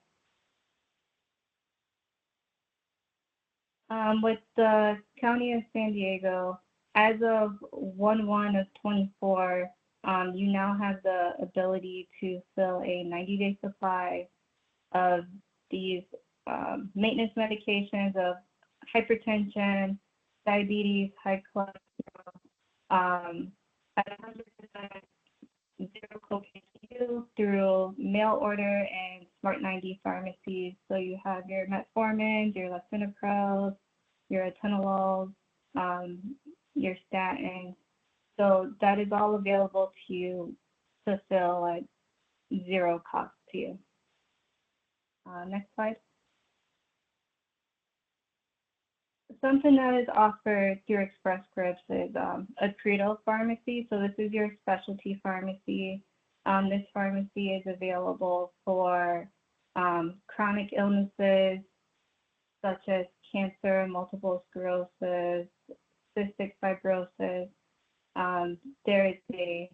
With the County of San Diego, as of 1/1 of 24, you now have the ability to fill a 90-day supply of these maintenance medications of hypertension, diabetes, high cholesterol, at 100% zero copay through mail order and Smart 90 pharmacies. So you have your metformin, your lisinopril, your atenolol, your statin. So that is all available to you to fill at zero cost to you. Next slide. Something that is offered through Express Scripts is a Credo pharmacy. So this is your specialty pharmacy. This pharmacy is available for chronic illnesses such as cancer, multiple sclerosis, cystic fibrosis. There is a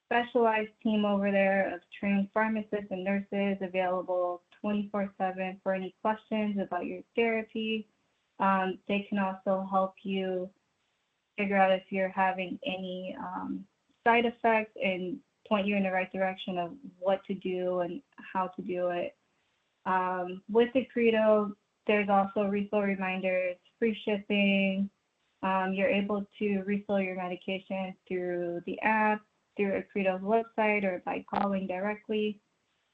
specialized team over there of trained pharmacists and nurses available 24/7 for any questions about your therapy. They can also help you figure out if you're having any side effects and point you in the right direction of what to do and how to do it. With the Credo, there's also refill reminders, free shipping. You're able to refill your medication through the app, through a Credo's website, or by calling directly.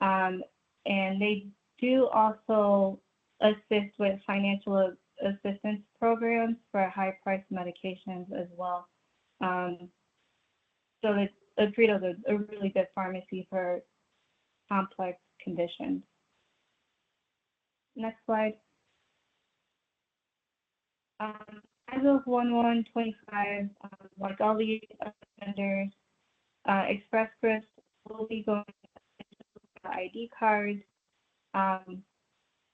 And they do also assist with financial assistance programs for high-priced medications as well. So Credo is a really good pharmacy for complex conditions. Next slide. As of 1/1/25, like all the vendors, Express Scripts will be going to ID cards.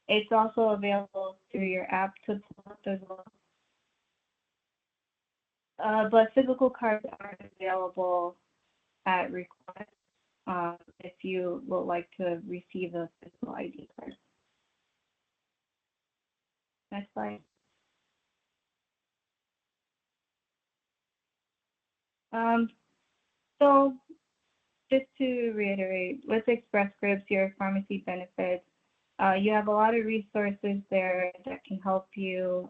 It's also available through your app to pull up as well. But physical cards are available at request if you would like to receive a physical ID card. Next slide. So just to reiterate, with Express Scripts, your pharmacy benefits, you have a lot of resources there that can help you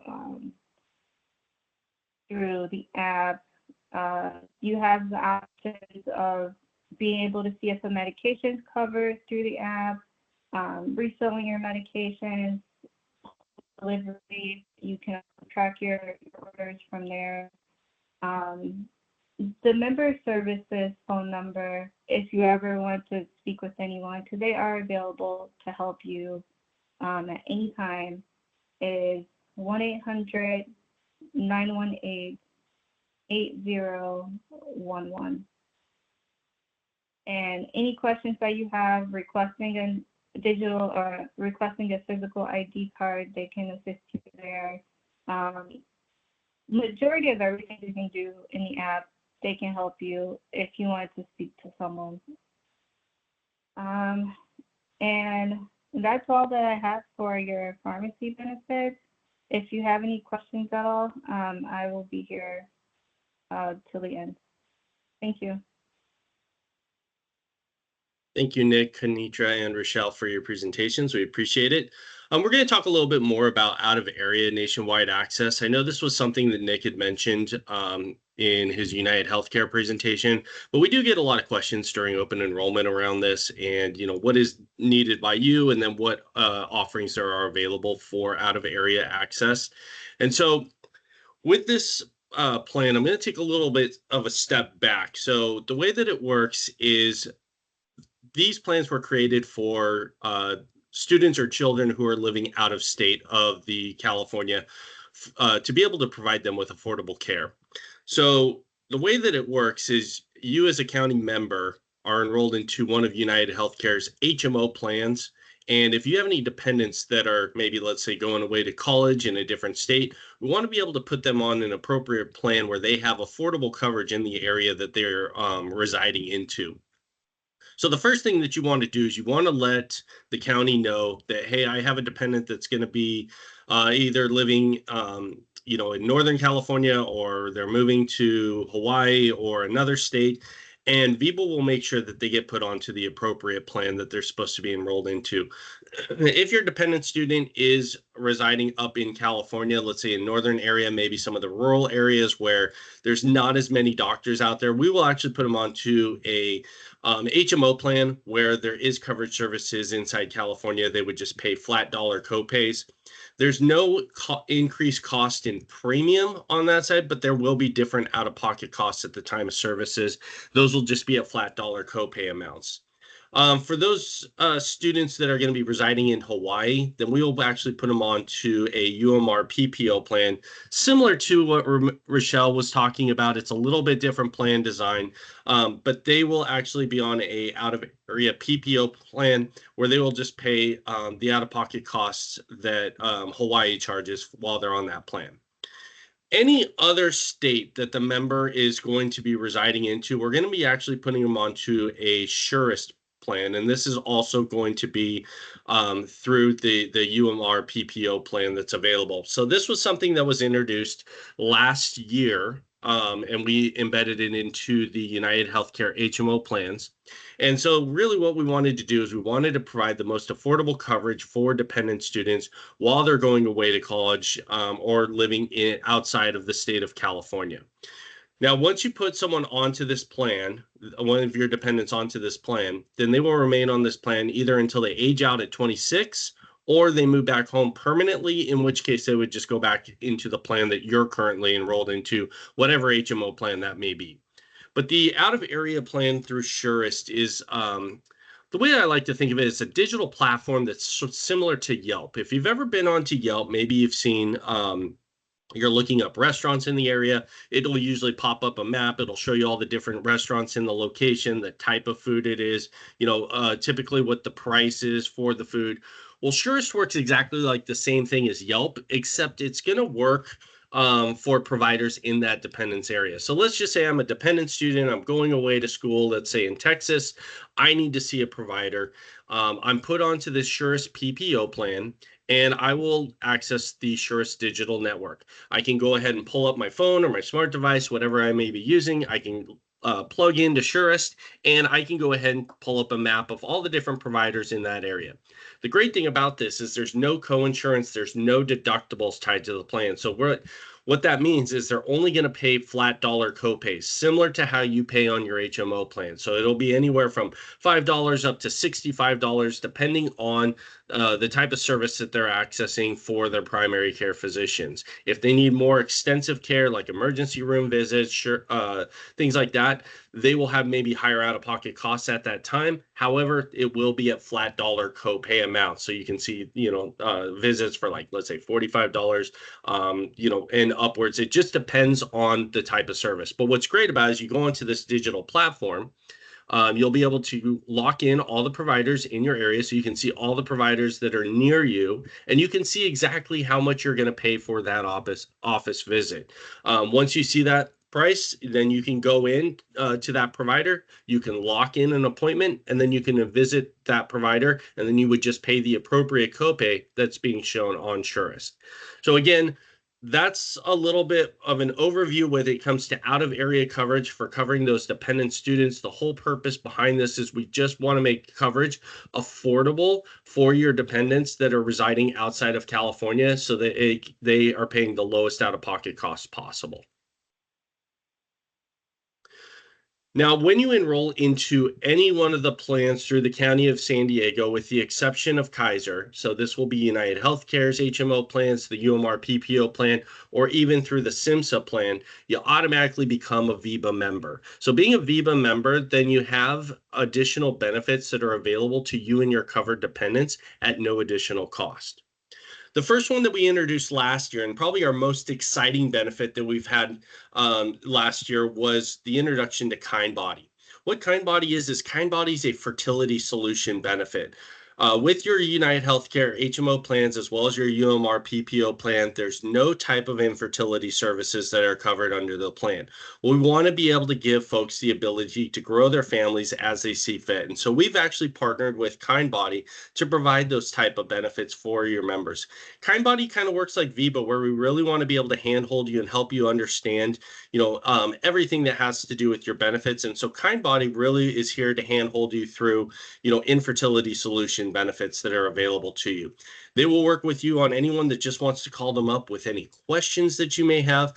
through the app. You have the options of being able to see if the medication's covered through the app, refilling your medications, delivery. You can track your orders from there. The member services phone number, if you ever want to speak with anyone, because they are available to help you at any time, is 1-800-918-8011. And any questions that you have, requesting a digital or requesting a physical ID card, they can assist you there. Majority of everything you can do in the app, they can help you if you want to speak to someone. And that's all that I have for your pharmacy benefits. If you have any questions at all, I will be here till the end. Thank you. Thank you, Nick, Kanitra, and Rochelle for your presentations. We appreciate it. We're going to talk a little bit more about out-of-area nationwide access. I know this was something that Nick had mentioned in his UnitedHealthcare presentation, but we do get a lot of questions during open enrollment around this and, what is needed by you and then what offerings there are available for out-of-area access. And so with this plan, I'm going to take a little bit of a step back. So the way that it works is these plans were created for students or children who are living out of state of the California to be able to provide them with affordable care. So the way that it works is you as a county member are enrolled into one of UnitedHealthcare's HMO plans. And if you have any dependents that are maybe, let's say, going away to college in a different state, we want to be able to put them on an appropriate plan where they have affordable coverage in the area that they're residing into. So the first thing that you want to do is you want to let the county know that, hey, I have a dependent that's going to be either living, in Northern California, or they're moving to Hawaii or another state. And VIBA will make sure that they get put onto the appropriate plan that they're supposed to be enrolled into. If your dependent student is residing up in California, let's say in northern area, maybe some of the rural areas where there's not as many doctors out there, we will actually put them onto a HMO plan where there is coverage services inside California. They would just pay flat dollar copays. There's no increased cost in premium on that side, but there will be different out-of-pocket costs at the time of services. Those will just be at flat dollar copay amounts. For those students that are going to be residing in Hawaii, then we will actually put them onto a UMR PPO plan, similar to what Rochelle was talking about. It's a little bit different plan design, but they will actually be on a out-of-area PPO plan where they will just pay the out-of-pocket costs that Hawaii charges while they're on that plan. Any other state that the member is going to be residing into, we're going to be actually putting them onto a Surest plan, and this is also going to be through the UMR PPO plan that's available. So this was something that was introduced last year, and we embedded it into the UnitedHealthcare HMO plans. And so really what we wanted to do is we wanted to provide the most affordable coverage for dependent students while they're going away to college or living outside of the state of California. Now, once you put someone onto this plan, one of your dependents onto this plan, then they will remain on this plan either until they age out at 26 or they move back home permanently, in which case they would just go back into the plan that you're currently enrolled into, whatever HMO plan that may be. But the out-of-area plan through Surest is the way I like to think of it is a digital platform that's similar to Yelp. If you've ever been onto Yelp, maybe you've seen you're looking up restaurants in the area, it'll usually pop up a map. It'll show you all the different restaurants in the location, the type of food it is, typically what the price is for the food. Well, Surest works exactly like the same thing as Yelp, except it's going to work for providers in that dependence area. So let's just say I'm a dependent student. I'm going away to school, let's say in Texas. I need to see a provider. I'm put onto this Surest PPO plan, and I will access the Surest digital network. I can go ahead and pull up my phone or my smart device, whatever I may be using. I can plug into Surest, and I can go ahead and pull up a map of all the different providers in that area. The great thing about this is there's no coinsurance, there's no deductibles tied to the plan. So what that means is they're only going to pay flat dollar copays, similar to how you pay on your HMO plan. So it'll be anywhere from $5 up to $65, depending on the type of service that they're accessing for their primary care physicians. If they need more extensive care, like emergency room visits, things like that, they will have maybe higher out-of-pocket costs at that time. However, it will be at flat dollar copay amounts. So you can see, visits for like, let's say $45, and upwards. It just depends on the type of service. But what's great about it is you go into this digital platform, you'll be able to lock in all the providers in your area, so you can see all the providers that are near you, and you can see exactly how much you're going to pay for that office visit. Once you see that price, then you can go in to that provider, you can lock in an appointment, and then you can visit that provider, and then you would just pay the appropriate copay that's being shown on Surest. So again, that's a little bit of an overview when it comes to out-of-area coverage for covering those dependent students. The whole purpose behind this is we just want to make coverage affordable for your dependents that are residing outside of California, so that they are paying the lowest out-of-pocket costs possible. Now, when you enroll into any one of the plans through the County of San Diego, with the exception of Kaiser, so this will be UnitedHealthcare's HMO plans, the UMR PPO plan, or even through the SIMSA plan, you automatically become a VIBA member. So being a VIBA member, then you have additional benefits that are available to you and your covered dependents at no additional cost. The first one that we introduced last year, and probably our most exciting benefit that we've had last year, was the introduction to Kindbody. What KindBody is KindBody is a fertility solution benefit. With your UnitedHealthcare HMO plans, as well as your UMR PPO plan, there's no type of infertility services that are covered under the plan. We want to be able to give folks the ability to grow their families as they see fit. And so we've actually partnered with KindBody to provide those type of benefits for your members. KindBody kind of works like Viva, where we really want to be able to handhold you and help you understand, everything that has to do with your benefits. And so KindBody really is here to handhold you through, infertility solution benefits that are available to you. They will work with you on anyone that just wants to call them up with any questions that you may have,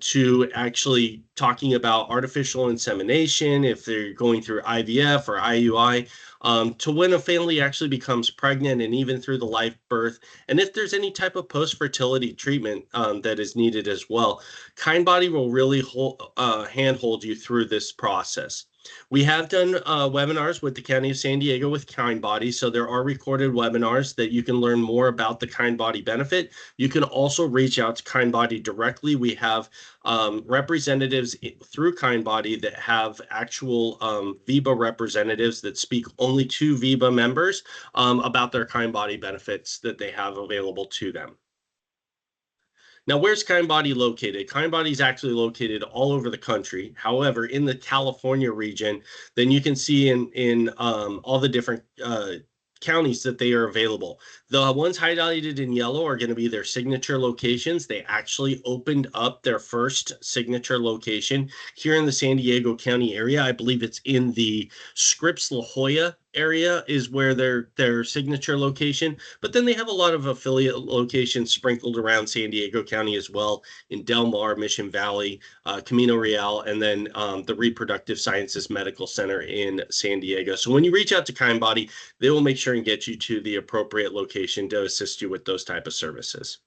to actually talking about artificial insemination, if they're going through IVF or IUI, to when a family actually becomes pregnant, and even through the live birth. And if there's any type of post-fertility treatment that is needed as well, KindBody will really handhold you through this process. We have done webinars with the County of San Diego with KindBody, so there are recorded webinars that you can learn more about the KindBody benefit. You can also reach out to KindBody directly. We have representatives through KindBody that have actual VIBA representatives that speak only to VIBA members about their KindBody benefits that they have available to them. Now, where's KindBody located? KindBody is actually located all over the country. However, in the California region, then you can see in all the different counties that they are available. The ones highlighted in yellow are going to be their signature locations. They actually opened up their first signature location here in the San Diego County area. I believe it's in the Scripps La Jolla area is where their signature location, but then they have a lot of affiliate locations sprinkled around San Diego County as well, in Del Mar, Mission Valley, Camino Real, and then the Reproductive Sciences Medical Center in San Diego. So when you reach out to KindBody, they will make sure and get you to the appropriate location to assist you with those type of services.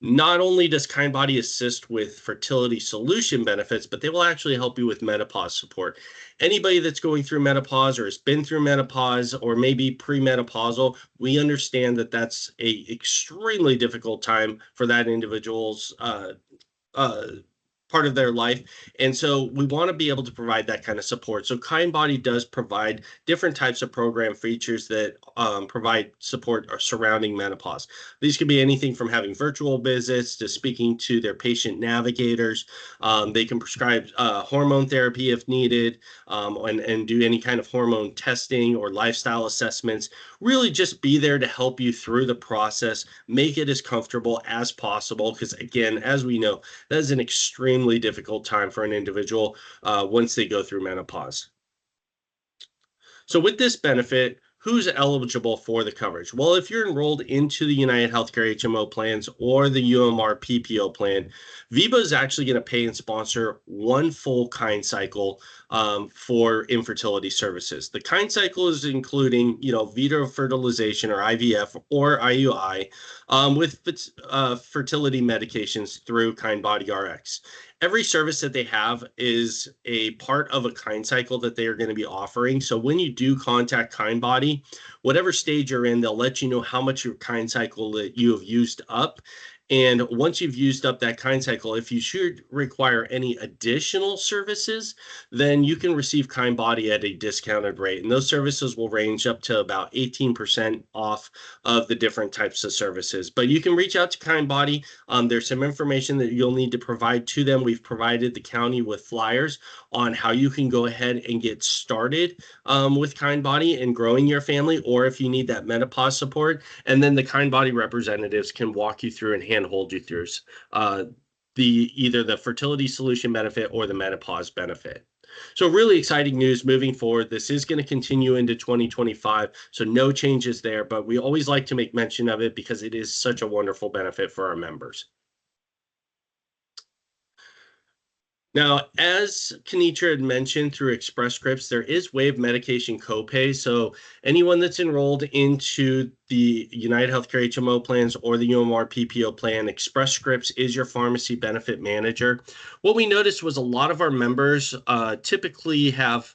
Not only does KindBody assist with fertility solution benefits, but they will actually help you with menopause support. Anybody that's going through menopause or has been through menopause or maybe premenopausal, we understand that that's a extremely difficult time for that individual's part of their life. And so we want to be able to provide that kind of support. So KindBody does provide different types of program features that provide support surrounding menopause. These could be anything from having virtual visits to speaking to their patient navigators. They can prescribe hormone therapy if needed, and do any kind of hormone testing or lifestyle assessments. Really just be there to help you through the process, make it as comfortable as possible. Because again, as we know, that is an extremely difficult time for an individual once they go through menopause. So with this benefit, who's eligible for the coverage? Well, if you're enrolled into the UnitedHealthcare HMO plans or the UMR PPO plan, VIBA is actually going to pay and sponsor one full Kind cycle for infertility services. The Kind cycle is including, vitro fertilization or IVF or IUI with fertility medications through KindBody RX. Every service that they have is a part of a Kind cycle that they are going to be offering. So when you do contact KindBody, whatever stage you're in, they'll let you know how much your Kind cycle that you have used up. And once you've used up that Kind cycle, if you should require any additional services, then you can receive KindBody at a discounted rate. And those services will range up to about 18% off of the different types of services. But you can reach out to KindBody. There's some information that you'll need to provide to them. We've provided the county with flyers on how you can go ahead and get started with KindBody and growing your family, or if you need that menopause support. And then the KindBody representatives can walk you through and handhold you through either the fertility solution benefit or the menopause benefit. So really exciting news moving forward. This is going to continue into 2025, so no changes there, but we always like to make mention of it because it is such a wonderful benefit for our members. Now, as Kenitra had mentioned, through Express Scripts, there is waived medication copay. So anyone that's enrolled into the UnitedHealthcare HMO plans or the UMR PPO plan, Express Scripts is your pharmacy benefit manager. What we noticed was a lot of our members typically have,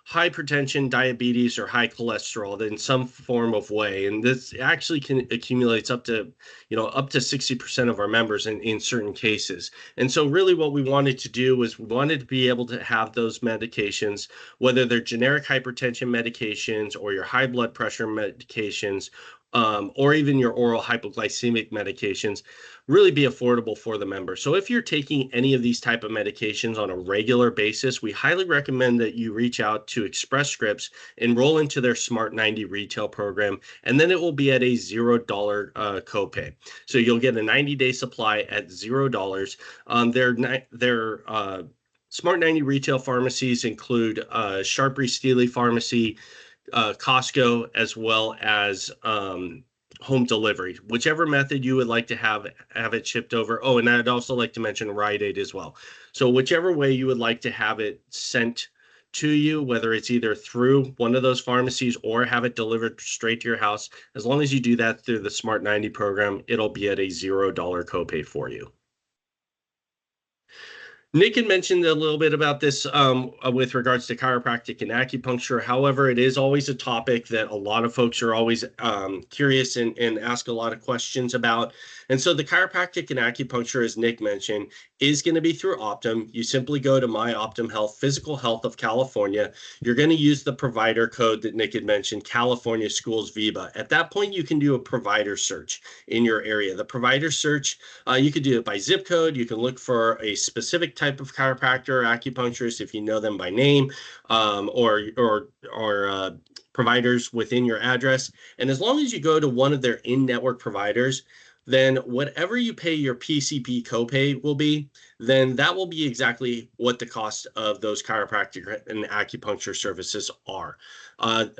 hypertension, diabetes, or high cholesterol in some form of way. And this actually can accumulates up to 60% of our members in certain cases. And so really what we wanted to do was we wanted to be able to have those medications, whether they're generic hypertension medications or your high blood pressure medications, or even your oral hypoglycemic medications, really be affordable for the member. So if you're taking any of these type of medications on a regular basis, we highly recommend that you reach out to Express Scripts, enroll into their Smart 90 retail program, and then it will be at a $0 copay. So you'll get a 90-day supply at $0. Their Smart 90 retail pharmacies include Sharpie Steely Pharmacy, Costco, as well as home delivery, whichever method you would like to have it shipped over. Oh, and I'd also like to mention Rite Aid as well. So whichever way you would like to have it sent to you, whether it's either through one of those pharmacies or have it delivered straight to your house, as long as you do that through the Smart 90 program, it'll be at a $0 copay for you. Nick had mentioned a little bit about this with regards to chiropractic and acupuncture. However, it is always a topic that a lot of folks are always curious and ask a lot of questions about. And so the chiropractic and acupuncture, as Nick mentioned, is going to be through Optum. You simply go to My Optum Health, Physical Health of California. You're going to use the provider code that Nick had mentioned, California Schools VIBA. At that point, you can do a provider search in your area. The provider search, you could do it by zip code. You can look for a specific type of chiropractor or acupuncturist if you know them by name, or providers within your address. And as long as you go to one of their in-network providers, then whatever you pay your PCP copay will be, then that will be exactly what the cost of those chiropractic and acupuncture services are.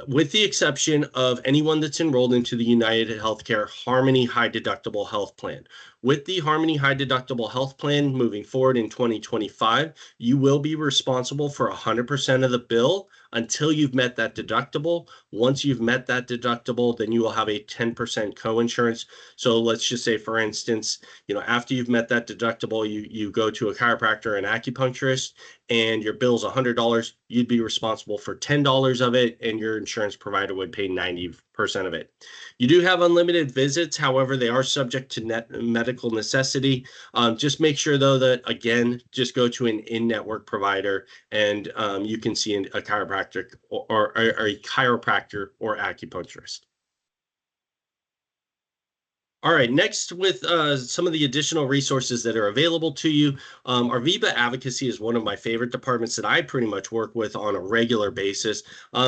With the exception of anyone that's enrolled into the UnitedHealthcare Harmony High Deductible Health Plan. With the Harmony High Deductible Health Plan moving forward in 2025, you will be responsible for 100% of the bill until you've met that deductible. Once you've met that deductible, then you will have a 10% co-insurance. So let's just say, for instance, after you've met that deductible, you go to a chiropractor and acupuncturist, and your bill's $100, you'd be responsible for $10 of it, and your insurance provider would pay 90% of it. You do have unlimited visits. However, they are subject to medical necessity. Just make sure, though, that, again, just go to an in-network provider, and you can see a chiropractic or a chiropractor or acupuncturist. All right, next with some of the additional resources that are available to you. Our VIBA advocacy is one of my favorite departments that I pretty much work with on a regular basis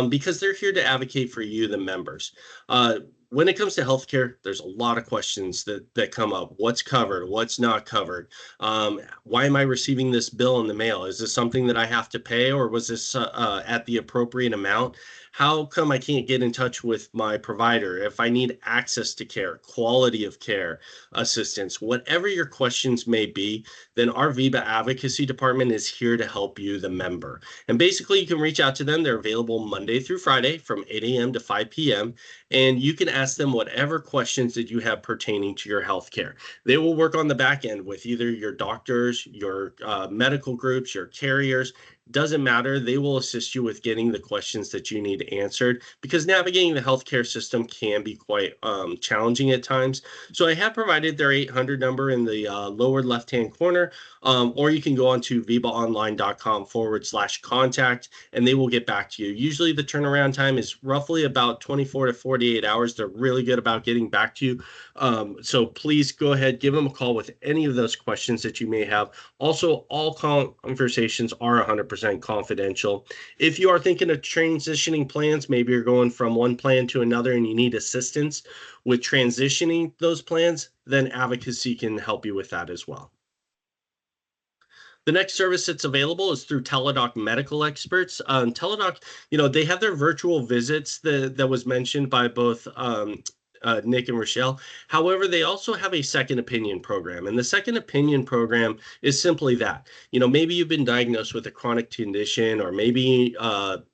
because they're here to advocate for you, the members. When it comes to healthcare, there's a lot of questions that come up. What's covered? What's not covered? Why am I receiving this bill in the mail? Is this something that I have to pay, or was this at the appropriate amount? How come I can't get in touch with my provider? If I need access to care, quality of care, assistance, whatever your questions may be, then our VIBA advocacy department is here to help you, the member. And basically, you can reach out to them. They're available Monday through Friday from 8 a.m. to 5 p.m. And you can ask them whatever questions that you have pertaining to your healthcare. They will work on the back end with either your doctors, your medical groups, your carriers. Doesn't matter. They will assist you with getting the questions that you need answered, because navigating the healthcare system can be quite challenging at times. So I have provided their 800 number in the lower left-hand corner, or you can go on to vibaonline.com/contact, and they will get back to you. Usually the turnaround time is roughly about 24 to 48 hours. They're really good about getting back to you. So please go ahead, give them a call with any of those questions that you may have. Also, all conversations are 100% confidential. If you are thinking of transitioning plans, maybe you're going from one plan to another and you need assistance with transitioning those plans, then advocacy can help you with that as well. The next service that's available is through Teladoc Medical Experts. Teladoc, they have their virtual visits that was mentioned by both Nick and Rochelle. However, they also have a second opinion program. And the second opinion program is simply that. Maybe you've been diagnosed with a chronic condition, or maybe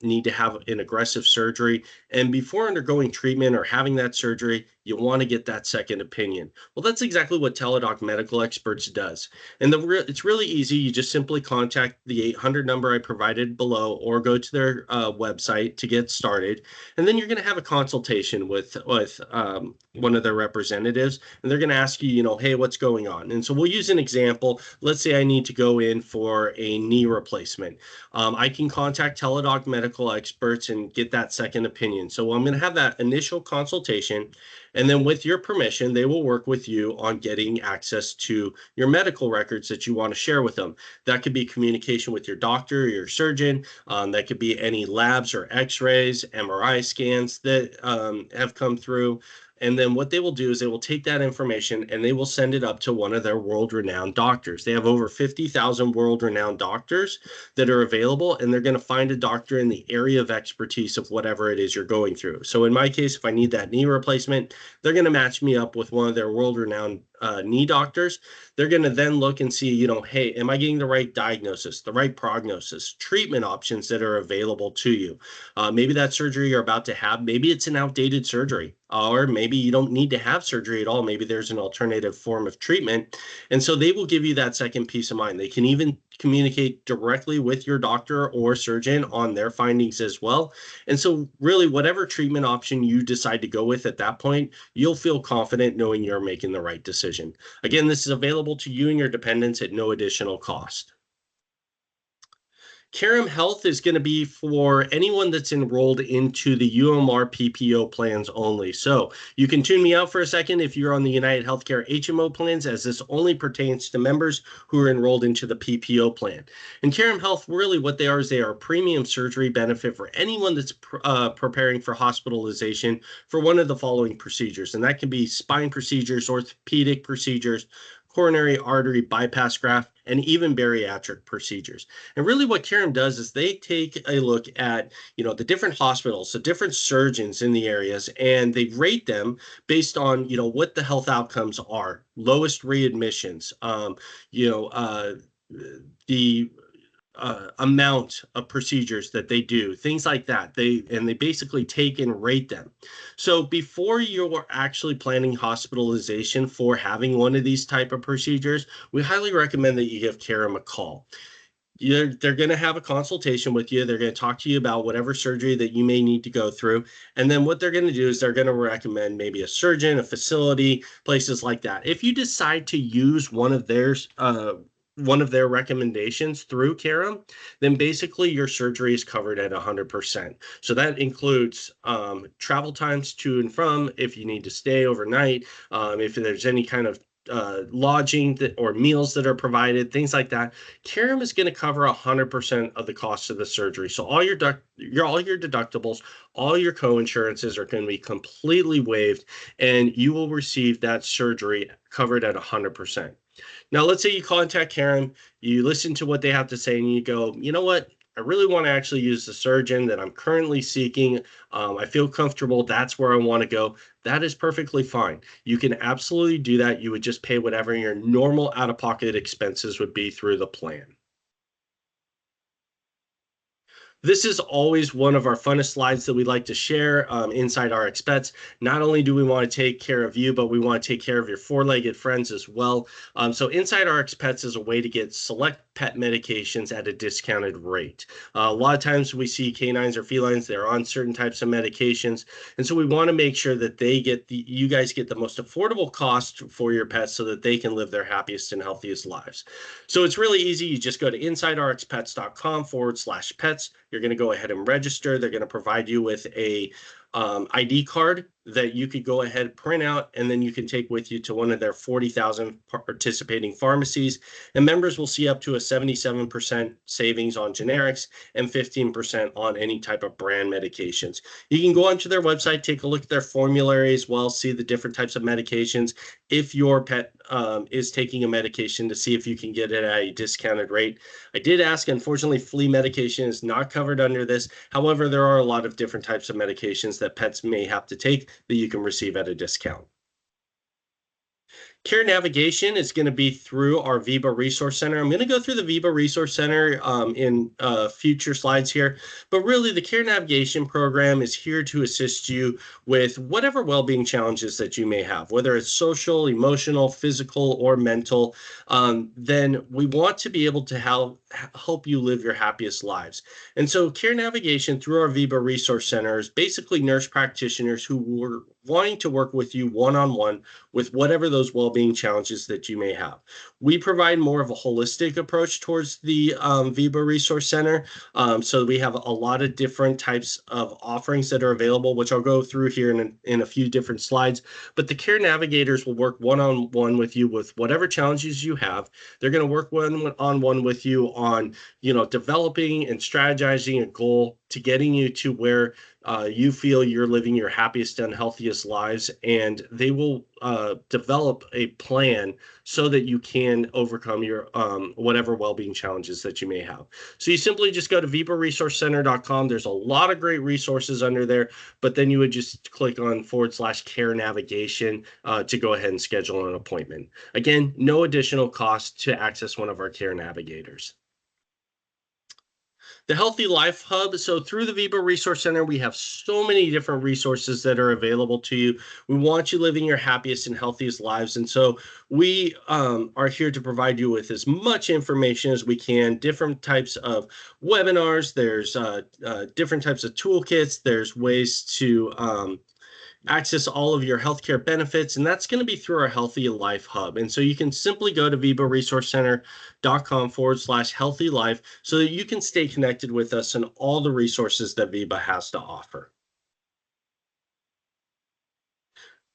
need to have an aggressive surgery. And before undergoing treatment or having that surgery, You want to get that second opinion. Well, that's exactly what Teladoc Medical Experts does. And it's really easy. You just simply contact the 800 number I provided below or go to their website to get started. And then you're going to have a consultation with one of their representatives, and they're going to ask you, hey, what's going on? And so we'll use an example. Let's say I need to go in for a knee replacement. I can contact Teladoc Medical Experts and get that second opinion. So I'm going to have that initial consultation, and then with your permission, they will work with you on getting access to your medical records that you want to share with them. That could be communication with your doctor or your surgeon. That could be any labs or x-rays, MRI scans that have come through. And then what they will do is they will take that information and they will send it up to one of their world-renowned doctors. They have over 50,000 world-renowned doctors that are available, and they're going to find a doctor in the area of expertise of whatever it is you're going through. So in my case, if I need that knee replacement, they're going to match me up with one of their world-renowned knee doctors. They're going to then look and see, hey, am I getting the right diagnosis, the right prognosis, treatment options that are available to you? Maybe that surgery you're about to have, maybe it's an outdated surgery, or maybe you don't need to have surgery at all. Maybe there's an alternative form of treatment. And so they will give you that second peace of mind. They can even communicate directly with your doctor or surgeon on their findings as well. And so really, whatever treatment option you decide to go with at that point, you'll feel confident knowing you're making the right decision. Again, this is available to you and your dependents at no additional cost. Carum Health is going to be for anyone that's enrolled into the UMR PPO plans only. So you can tune me out for a second if you're on the UnitedHealthcare HMO plans, as this only pertains to members who are enrolled into the PPO plan. And Carum Health, really what they are is they are a premium surgery benefit for anyone that's preparing for hospitalization for one of the following procedures. And that can be spine procedures, orthopedic procedures, coronary artery bypass graft, and even bariatric procedures. And really what Carum does is they take a look at, the different hospitals, the different surgeons in the areas, and they rate them based on, what the health outcomes are, lowest readmissions, the amount of procedures that they do, things like that. They basically take and rate them. So before you're actually planning hospitalization for having one of these type of procedures, we highly recommend that you give Carum a call. They're going to have a consultation with you. They're going to talk to you about whatever surgery that you may need to go through. And then what they're going to do is they're going to recommend maybe a surgeon, a facility, places like that. If you decide to use one of their recommendations through Carum, then basically your surgery is covered at 100%. So that includes travel times to and from, if you need to stay overnight, if there's any kind of lodging or meals that are provided, things like that. Carum is going to cover 100% of the cost of the surgery. So all your deductibles, all your co-insurances are going to be completely waived, and you will receive that surgery covered at 100%. Now, let's say you contact Carum, you listen to what they have to say, and you go, you know what? I really want to actually use the surgeon that I'm currently seeking. I feel comfortable. That's where I want to go. That is perfectly fine. You can absolutely do that. You would just pay whatever your normal out-of-pocket expenses would be through the plan. This is always one of our funnest slides that we like to share inside RX Pets. Not only do we want to take care of you, but we want to take care of your four-legged friends as well. So inside RX Pets is a way to get select pet medications at a discounted rate. A lot of times we see canines or felines, they're on certain types of medications. And so we want to make sure that you guys get the most affordable cost for your pets so that they can live their happiest and healthiest lives. So it's really easy. You just go to insiderxpets.com/pets. You're going to go ahead and register. They're going to provide you with a ID card that you could go ahead, print out, and then you can take with you to one of their 40,000 participating pharmacies. And members will see up to a 77% savings on generics and 15% on any type of brand medications. You can go onto their website, take a look at their formulary as well, see the different types of medications. If your pet is taking a medication, to see if you can get it at a discounted rate. I did ask, unfortunately, flea medication is not covered under this. However, there are a lot of different types of medications that pets may have to take that you can receive at a discount. Care navigation is going to be through our VIBA Resource Center. I'm going to go through the VIBA Resource Center in future slides here, but really the care navigation program is here to assist you with whatever well-being challenges that you may have, whether it's social, emotional, physical, or mental. Then we want to be able to help you live your happiest lives. And so care navigation through our VIBA Resource Center is basically nurse practitioners who were wanting to work with you one-on-one with whatever those well-being challenges that you may have. We provide more of a holistic approach towards the VIBA Resource Center. So we have a lot of different types of offerings that are available, which I'll go through here in a few different slides. But the care navigators will work one-on-one with you with whatever challenges you have. They're going to work one-on-one with you on, developing and strategizing a goal to getting you to where you feel you're living your happiest and healthiest lives, and they will develop a plan so that you can overcome your whatever well-being challenges that you may have. So you simply just go to vibaresourcecenter.com. There's a lot of great resources under there, but then you would just click on /care navigation to go ahead and schedule an appointment. Again, no additional cost to access one of our care navigators. The Healthy Life Hub. So through the VIBA Resource Center, we have so many different resources that are available to you. We want you living your happiest and healthiest lives. And so we are here to provide you with as much information as we can, different types of webinars. There's different types of toolkits. There's ways to access all of your healthcare benefits, and that's going to be through our Healthy Life Hub. And so you can simply go to vibaresourcecenter.com/healthy life so that you can stay connected with us and all the resources that VIBA has to offer.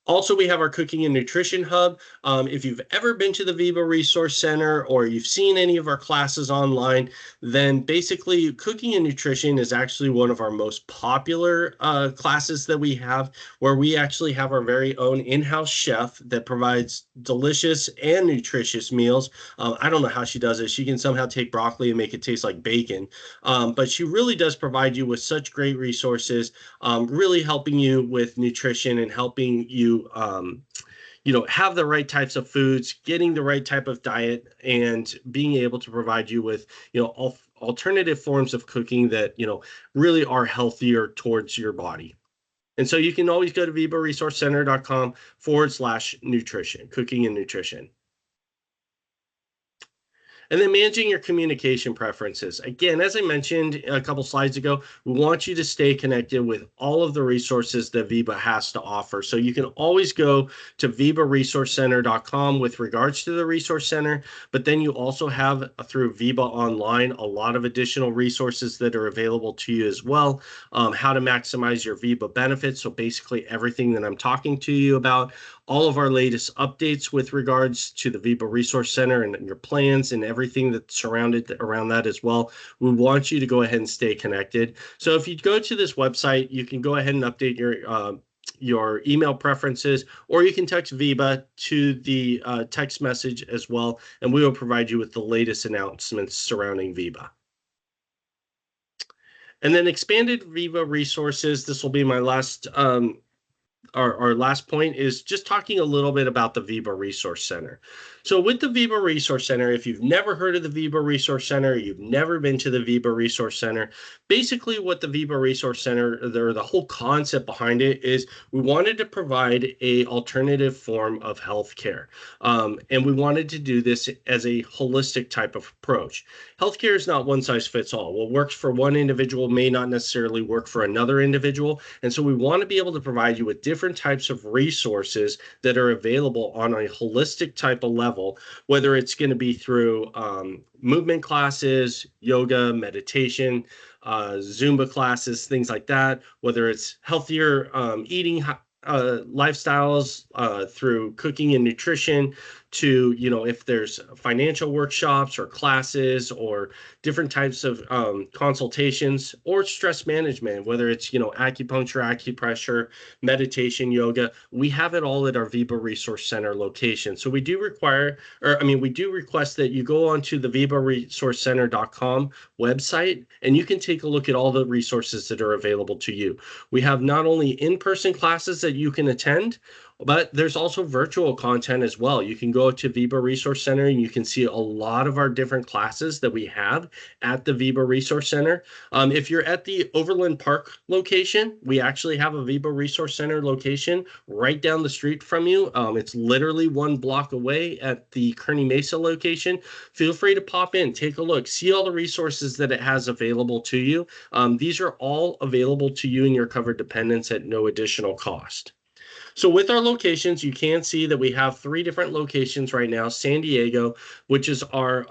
Also, we have our Cooking and Nutrition Hub. If you've ever been to the VIBA Resource Center or you've seen any of our classes online, then basically Cooking and Nutrition is actually one of our most popular classes that we have, where we actually have our very own in-house chef that provides delicious and nutritious meals. I don't know how she does it. She can somehow take broccoli and make it taste like bacon. But she really does provide you with such great resources, really helping you with nutrition and helping you have the right types of foods, getting the right type of diet, and being able to provide you with, alternative forms of cooking that, really are healthier towards your body. And so you can always go to vibaresourcecenter.com/nutrition, cooking and nutrition. And then managing your communication preferences. Again, as I mentioned a couple slides ago, we want you to stay connected with all of the resources that VIBA has to offer. So you can always go to vibaresourcecenter.com with regards to the Resource Center, but then you also have through VIBA Online a lot of additional resources that are available to you as well. How to maximize your VIBA benefits. So basically everything that I'm talking to you about, all of our latest updates with regards to the VIBA Resource Center and your plans and everything that's surrounded around that as well. We want you to go ahead and stay connected. So if you go to this website, you can go ahead and update your email preferences, or you can text VIBA to the text message as well, and we will provide you with the latest announcements surrounding VIBA. And then expanded VIBA resources. This will be my last our last point, is just talking a little bit about the VIBA Resource Center. So with the VIBA Resource Center, if you've never heard of the VIBA Resource Center, you've never been to the VIBA Resource Center, basically what the VIBA Resource Center, the whole concept behind it is we wanted to provide a alternative form of healthcare. And we wanted to do this as a holistic type of approach. Healthcare is not one size fits all. What works for one individual may not necessarily work for another individual. And so we want to be able to provide you with different types of resources that are available on a holistic type of level, whether it's going to be through movement classes, yoga, meditation, Zumba classes, things like that, whether it's healthier eating lifestyles through cooking and nutrition, to, if there's financial workshops or classes or different types of consultations, or stress management, whether it's, acupuncture, acupressure, meditation, yoga. We have it all at our VIBA Resource Center location. So we do request that you go onto the vibaresourcecenter.com website, and you can take a look at all the resources that are available to you. We have not only in-person classes that you can attend, But there's also virtual content as well. You can go to VIBA Resource Center and you can see a lot of our different classes that we have at the VIBA Resource Center. If you're at the Overland Park location, we actually have a VIBA Resource Center location right down the street from you. It's literally 1 block away at the Kearney Mesa location. Feel free to pop in, take a look, see all the resources that it has available to you. These are all available to you and your covered dependents at no additional cost. So with our locations, you can see that we have 3 different locations right now. San Diego, which is our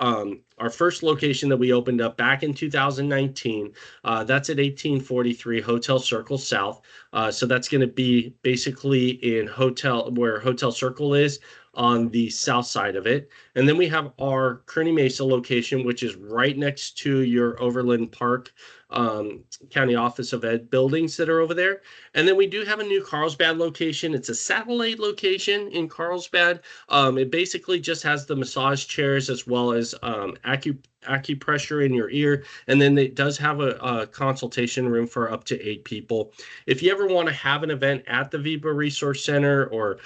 first location that we opened up back in 2019. That's at 1843 Hotel Circle South. So that's going to be basically in where Hotel Circle is on the south side of it. And then we have our Kearney Mesa location, which is right next to your Overland Park County Office of Ed buildings that are over there. And then we do have a new Carlsbad location. It's a satellite location in Carlsbad. It basically just has the massage chairs as well as acupressure in your ear. And then it does have a consultation room for up to 8 people. If you ever want to have an event at the VIBA Resource Center, or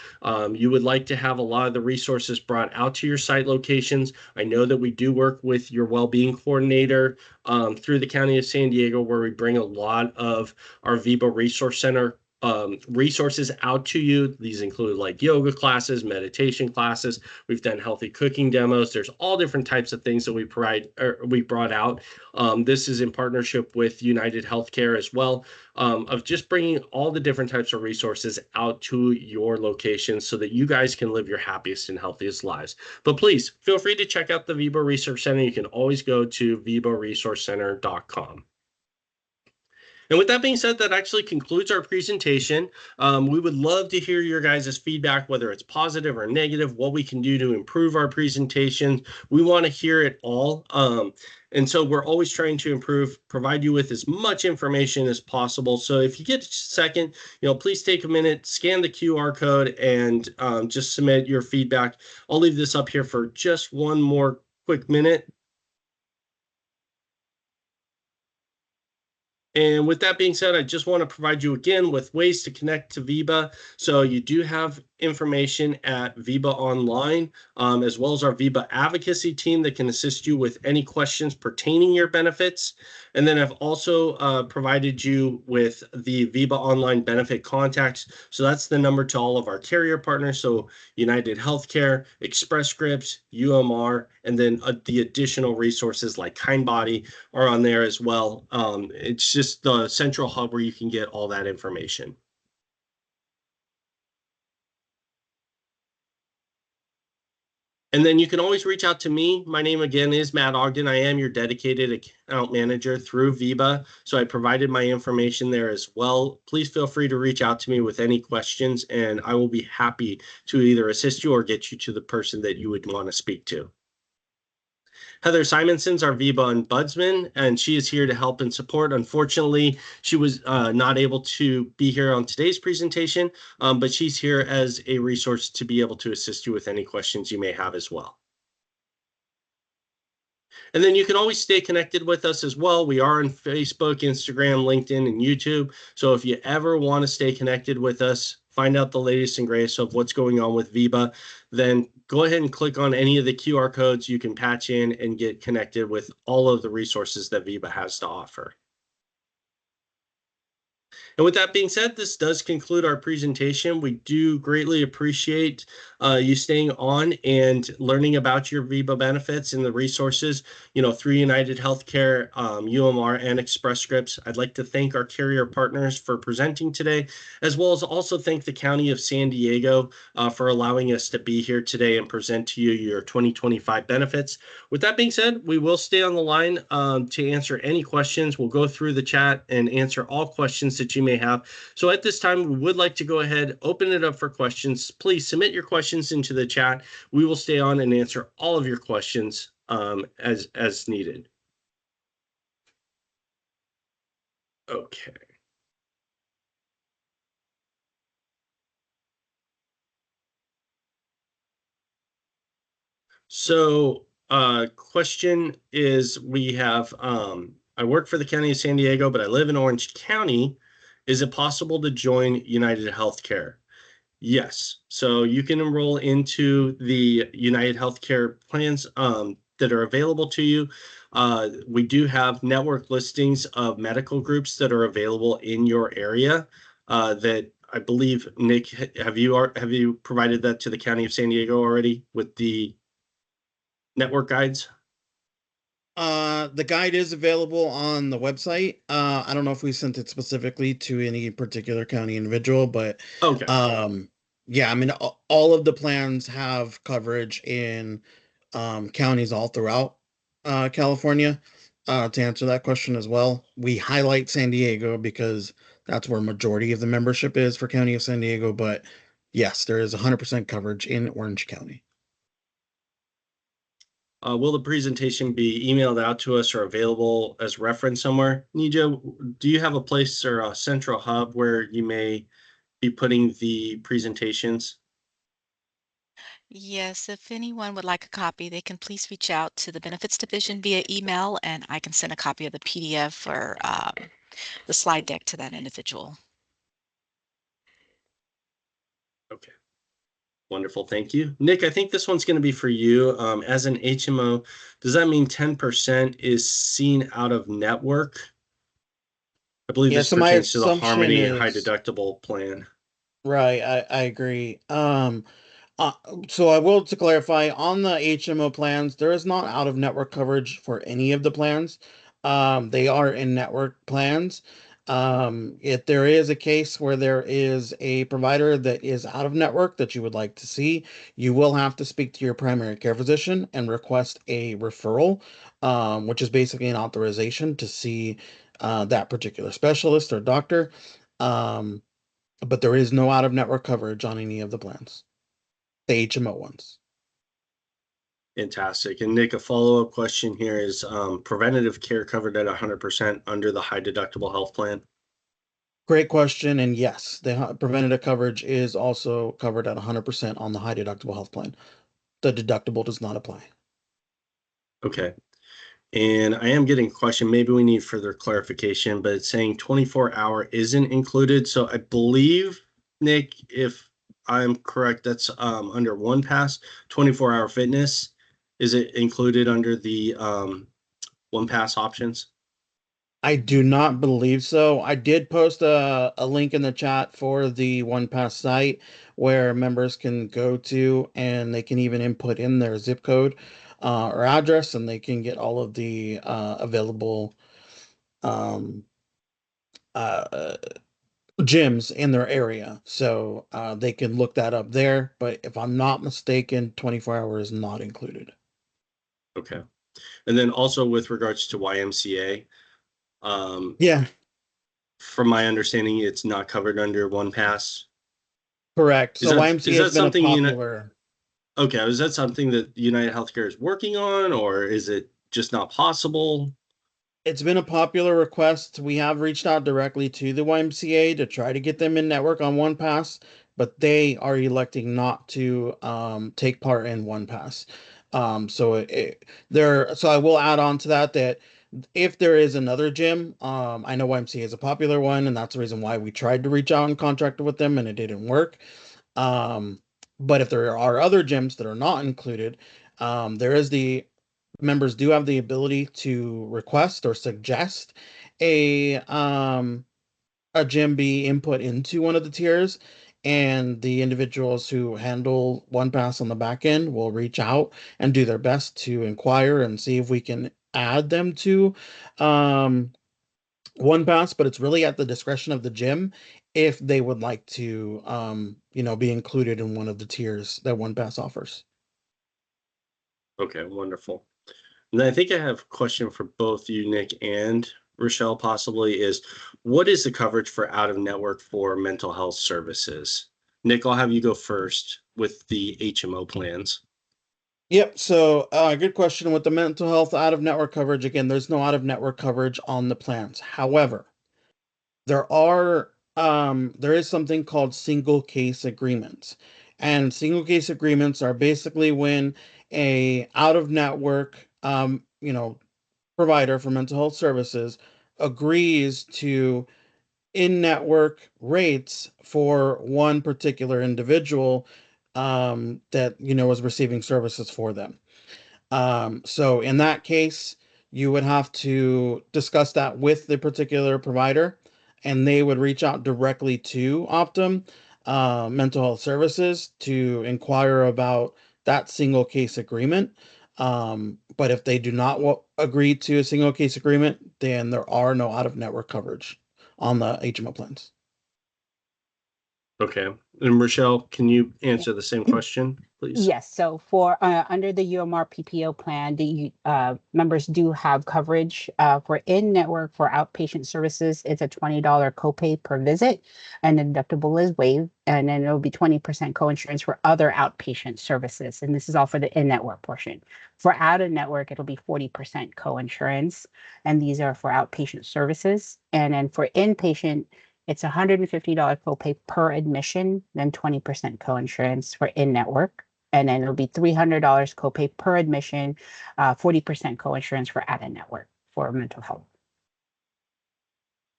you would like to have a lot of the resources brought out to your site locations, I know that we do work with your well-being coordinator through the County of San Diego, where we bring a lot of our VIBA Resource Center resources out to you. These include like yoga classes, meditation classes. We've done healthy cooking demos. There's all different types of things that we brought out. This is in partnership with UnitedHealthcare as well, of just bringing all the different types of resources out to your location so that you guys can live your happiest and healthiest lives. But please feel free to check out the VIBA Resource Center. You can always go to vibaresourcecenter.com. And with that being said, that actually concludes our presentation. We would love to hear your guys' feedback, whether it's positive or negative, what we can do to improve our presentations. We want to hear it all. And so we're always trying to improve, provide you with as much information as possible. So if you get a second, please take a minute, scan the QR code, and just submit your feedback. I'll leave this up here for just one more quick minute. And with that being said, I just want to provide you again with ways to connect to VIBA. So you do have information at VIBA Online, as well as our VIBA advocacy team that can assist you with any questions pertaining your benefits. And then I've also provided you with the VIBA Online benefit contacts. So that's the number to all of our carrier partners. So UnitedHealthcare, Express Scripts, UMR, and then the additional resources like KindBody are on there as well. It's just the central hub where you can get all that information. And then you can always reach out to me. My name again is Matt Ogden. I am your dedicated account manager through VIBA. So I provided my information there as well. Please feel free to reach out to me with any questions, and I will be happy to either assist you or get you to the person that you would want to speak to. Heather Simonson's our VIBA ombudsman, and she is here to help and support. Unfortunately, she was not able to be here on today's presentation, but she's here as a resource to be able to assist you with any questions you may have as well. And then you can always stay connected with us as well. We are on Facebook, Instagram, LinkedIn, and YouTube. So if you ever want to stay connected with us, find out the latest and greatest of what's going on with VIBA, then go ahead and click on any of the QR codes. You can patch in and get connected with all of the resources that VIBA has to offer. And with that being said, this does conclude our presentation. We do greatly appreciate you staying on and learning about your VIBA benefits and the resources, through UnitedHealthcare, UMR, and Express Scripts. I'd like to thank our carrier partners for presenting today, as well as also thank the County of San Diego for allowing us to be here today and present to you your 2025 benefits. With that being said, we will stay on the line to answer any questions. We'll go through the chat and answer all questions that you may have. So at this time, we would like to go ahead, open it up for questions. Please submit your questions into the chat. We will stay on and answer all of your questions as needed. Okay. So question is, we have, I work for the County of San Diego, but I live in Orange County. Is it possible to join UnitedHealthcare? Yes. So you can enroll into the UnitedHealthcare plans that are available to you. We do have network listings of medical groups that are available in your area. That I believe, Nick, have you provided that to the County of San Diego already with the network guides? The guide is available on the website. I don't know if we sent it specifically to any particular county individual, but Okay. um, yeah, I mean, all of the plans have coverage in counties all throughout California. To answer that question as well, we highlight San Diego because that's where majority of the membership is for County of San Diego. But yes, there is 100% coverage in Orange County. Will the presentation be emailed out to us or available as reference somewhere? Nijo, do you have a place or a central hub where you may be putting the presentations? Yes, if anyone would like a copy, they can please reach out to the Benefits Division via email, and I can send a copy of the PDF or the slide deck to that individual. Okay. Wonderful. Thank you. Nick, I think this one's going to be for you. As an HMO, does that mean 10% is seen out of network? I believe Yeah, this so my pertains to the assumption Harmony high is deductible plan. right. I agree. Uh, so I will to clarify on the HMO plans, there is not out of network coverage for any of the plans. They are in network plans. If there is a case where there is a provider that is out of network that you would like to see, you will have to speak to your primary care physician and request a referral, which is basically an authorization to see that particular specialist or doctor. Um, but there is no out of network coverage on any of the plans, the HMO ones. Fantastic. And Nick, a follow-up question here is preventative care covered at 100% under the high deductible health plan? Great question. And yes, the preventative coverage is also covered at 100% on the high deductible health plan. The deductible does not apply. Okay. And I am getting a question. Maybe we need further clarification, but it's saying 24-hour isn't included. So I believe, Nick, if I'm correct, that's under one pass, 24-hour fitness. Is it included under the one pass options? I do not believe so. I did post a link in the chat for the OnePass site where members can go to and they can even input in their zip code or address and they can get all of the available um, uh, gyms in their area. So they can look that up there. But if I'm not mistaken, 24 hours is not included. Okay. And then also with regards to YMCA, um, Yeah, from my understanding, it's not covered under one pass. correct. Is So that YMCA is has that been a something popular. okay, is that something that United Healthcare is working on, or is it just not possible? It's been a popular request. We have reached out directly to the YMCA to try to get them in network on One Pass, but they are electing not to take part in One Pass. So I will add on to that if there is another gym, I know YMCA is a popular one, and that's the reason why we tried to reach out and contract with them, and it didn't work. Um, but if there are other gyms that are not included, there is the members do have the ability to request or suggest a um a gym be input into one of the tiers, and the individuals who handle one pass on the back end will reach out and do their best to inquire and see if we can add them to um one pass, but it's really at the discretion of the gym if they would like to be included in one of the tiers that one pass offers. Okay, wonderful. And I think I have a question for both you, Nick, and Rochelle, possibly is what is the coverage for out of network for mental health services? Nick, I'll have you go first with the HMO plans. Yep. So, good question with the mental health out of network coverage. Again, there's no out of network coverage on the plans. However, there is something called single case agreements, and single case agreements are basically when a out of network provider for mental health services agrees to in-network rates for one particular individual that was receiving services for them. So in that case, you would have to discuss that with the particular provider, and they would reach out directly to Optum Mental Health Services to inquire about that single case agreement. But if they do not agree to a single case agreement, then there are no out-of-network coverage on the HMO plans. Okay. And Rochelle, can you answer the same question, please? Yes. So for under the UMR PPO plan, the members do have coverage for in-network for outpatient services. It's a $20 copay per visit, and the deductible is waived, and then it'll be 20% coinsurance for other outpatient services. And this is all for the in-network portion. For out-of-network, it'll be 40% coinsurance, and these are for outpatient services. And then for inpatient, it's a $150 copay per admission, then 20% coinsurance for in-network. And then it'll be $300 copay per admission, 40% coinsurance for out-of-network for mental health.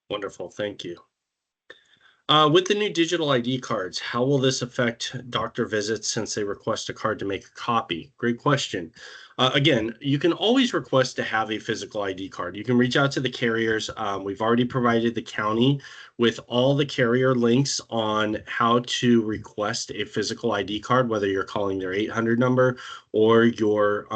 Wonderful. Thank you. With the new digital ID cards, how will this affect doctor visits since they request a card to make a copy? Great question. Again, you can always request to have a physical ID card. You can reach out to the carriers. We've already provided the county with all the carrier links on how to request a physical ID card, whether you're calling their 800 number or you're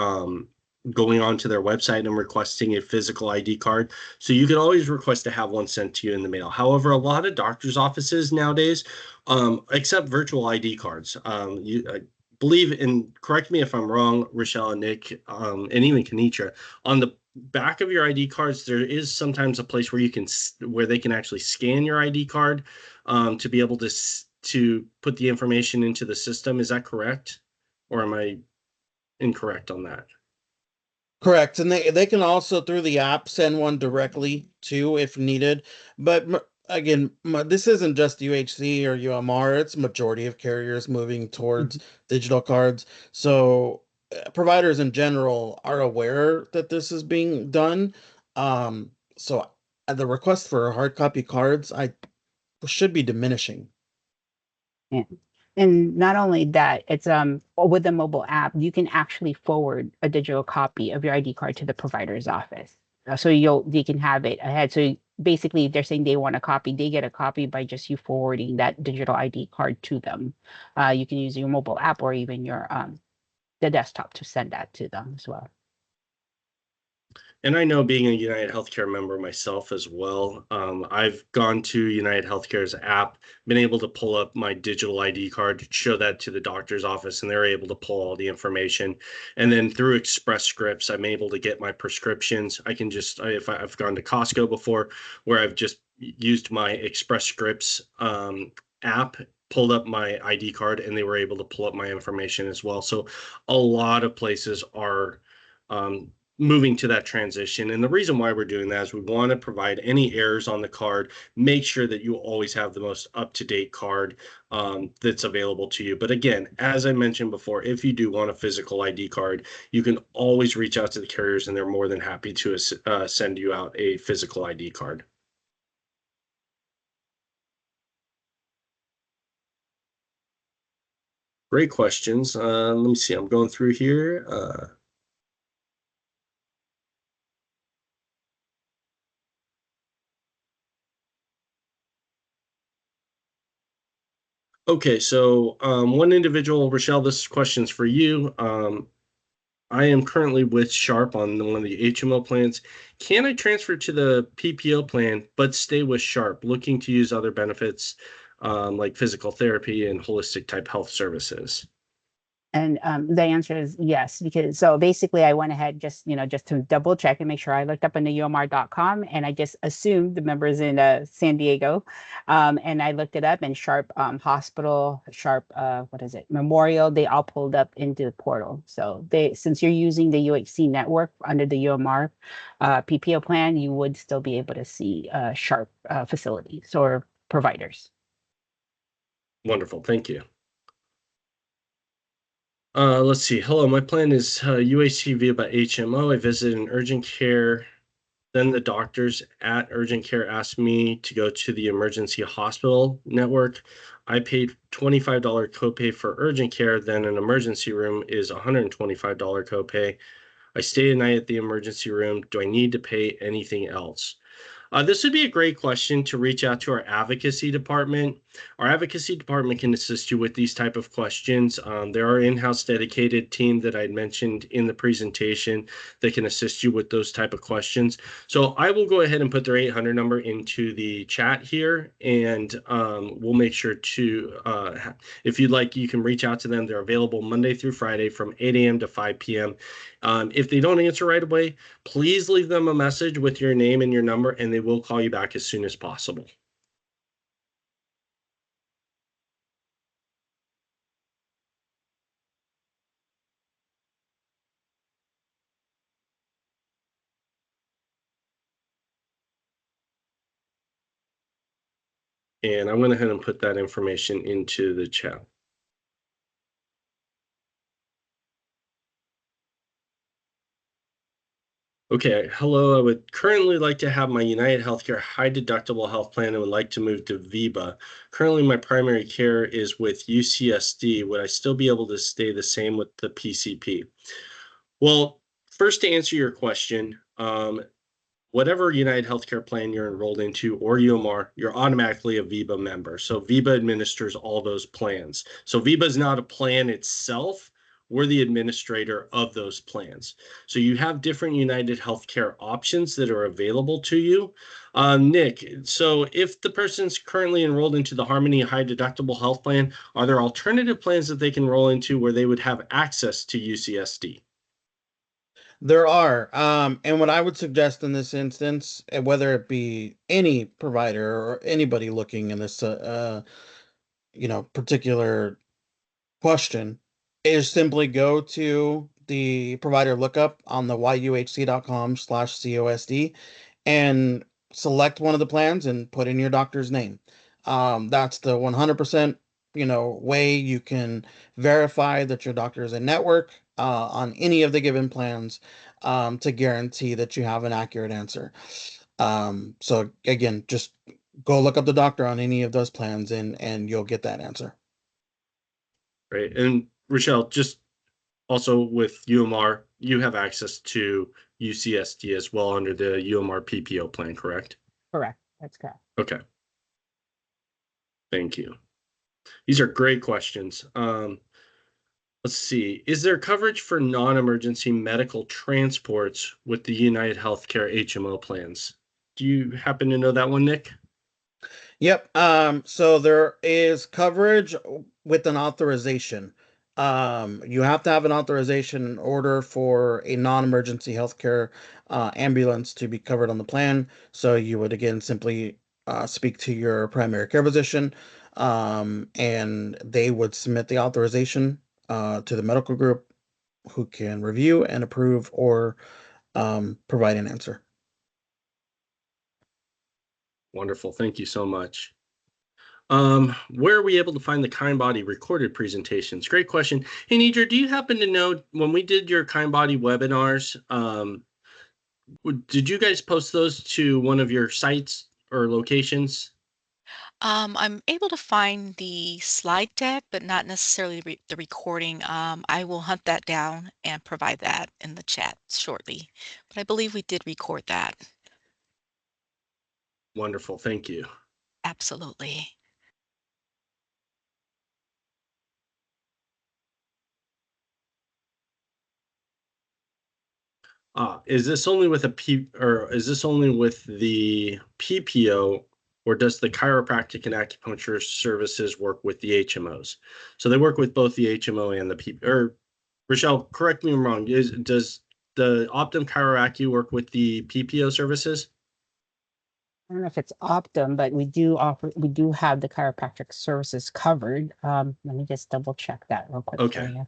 going onto their website and requesting a physical ID card. So you can always request to have one sent to you in the mail. However, a lot of doctors' offices nowadays accept virtual ID cards. I believe, and correct me if I'm wrong, Rochelle and Nick, and even Kenitra, on the back of your ID cards, there is sometimes a place where they can actually scan your ID card to be able to put the information into the system. Is that correct? Or am I incorrect on that? Correct, and they can also through the app send one directly too if needed. But again, this isn't just UHC or UMR; it's majority of carriers moving towards digital cards. So providers in general are aware that this is being done. So the request for hard copy cards, I should be diminishing. Yeah. And not only that, it's with the mobile app, you can actually forward a digital copy of your ID card to the provider's office. So they can have it ahead. So basically they're saying they want a copy, they get a copy by just you forwarding that digital ID card to them. You can use your mobile app or even your the desktop to send that to them as well. And I know, being a UnitedHealthcare member myself as well, I've gone to UnitedHealthcare's app, been able to pull up my digital ID card, show that to the doctor's office, and they're able to pull all the information. And then through Express Scripts, I'm able to get my prescriptions. I can just, if I've gone to Costco before, where I've just used my Express Scripts app, pulled up my ID card, and they were able to pull up my information as well. So a lot of places are moving to that transition. And the reason why we're doing that is we want to provide any errors on the card, make sure that you always have the most up-to-date card that's available to you. But again, as I mentioned before, if you do want a physical ID card, you can always reach out to the carriers and they're more than happy to send you out a physical ID card. Great questions. Let me see, I'm going through here. Okay, so one individual, Rochelle, this question's for you. I am currently with Sharp on one of the HMO plans. Can I transfer to the PPO plan but stay with Sharp, looking to use other benefits like physical therapy and holistic type health services? And the answer is yes, because so basically I went ahead just to double check and make sure I looked up on the umr.com and I just assumed the members in San Diego. And I looked it up and Sharp Hospital, Sharp, what is it, Memorial, they all pulled up into the portal. So since you're using the UHC network under the UMR PPO plan, you would still be able to see Sharp facilities or providers. Wonderful, thank you. Let's see. Hello, my plan is UHC via by HMO. I visited an urgent care Then the doctors at urgent care asked me to go to the emergency hospital network. I paid $25 copay for urgent care. Then an emergency room is $125 copay. I stay a night at the emergency room. Do I need to pay anything else? This would be a great question to reach out to our advocacy department. Our advocacy department can assist you with these type of questions. There are in-house dedicated team that I mentioned in the presentation that can assist you with those type of questions. So I will go ahead and put their 800 number into the chat here, and we'll make sure to, if you'd like, you can reach out to them. They're available Monday through Friday from 8 a.m. to 5 p.m. If they don't answer right away, please leave them a message with your name and your number, and they will call you back as soon as possible. And I'm going to go ahead and put that information into the chat. Okay, hello. I would currently like to have my UnitedHealthcare high deductible health plan and would like to move to VIBA. Currently, my primary care is with UCSD. Would I still be able to stay the same with the PCP? Well, first to answer your question, whatever UnitedHealthcare plan you're enrolled into or UMR, you're automatically a VIBA member. So VIBA administers all those plans. So VIBA is not a plan itself. We're the administrator of those plans. So you have different UnitedHealthcare options that are available to you. Nick, so if the person's currently enrolled into the Harmony High Deductible Health Plan, are there alternative plans that they can roll into where they would have access to UCSD? There are, and what I would suggest in this instance, whether it be any provider or anybody looking in this, particular question, is simply go to the provider lookup on the yuhc.com/COSD and select one of the plans and put in your doctor's name. That's the 100%, way you can verify that your doctor is in network on any of the given plans to guarantee that you have an accurate answer. So again, just go look up the doctor on any of those plans and you'll get that answer. Right. And Rochelle, just also with UMR, you have access to UCSD as well under the UMR PPO plan, correct? Correct. That's correct. Okay. Thank you. These are great questions. Let's see. Is there coverage for non-emergency medical transports with the United Healthcare HMO plans? Do you happen to know that one, Nick? Yep. So there is coverage with an authorization. You have to have an authorization in order for a non-emergency healthcare ambulance to be covered on the plan. So you would again simply speak to your primary care physician, and they would submit the authorization to the medical group, who can review and approve or provide an answer. Wonderful. Thank you so much. Where are we able to find the Kindbody recorded presentations? Great question. Hey, Nidra, do you happen to know when we did your Kindbody webinars, did you guys post those to one of your sites or locations? I'm able to find the slide deck, but not necessarily the recording. I will hunt that down and provide that in the chat shortly. But I believe we did record that. Wonderful. Thank you. Absolutely. Is this only with is this only with the PPO, or does the chiropractic and acupuncture services work with the HMOs? So they work with both the HMO and the PPO. Or Rochelle, correct me if I'm wrong. Does the Optum Chiroacu work with the PPO services? I don't know if it's Optum, but we do have the chiropractic services covered. Let me just double check that real quick for Okay. you.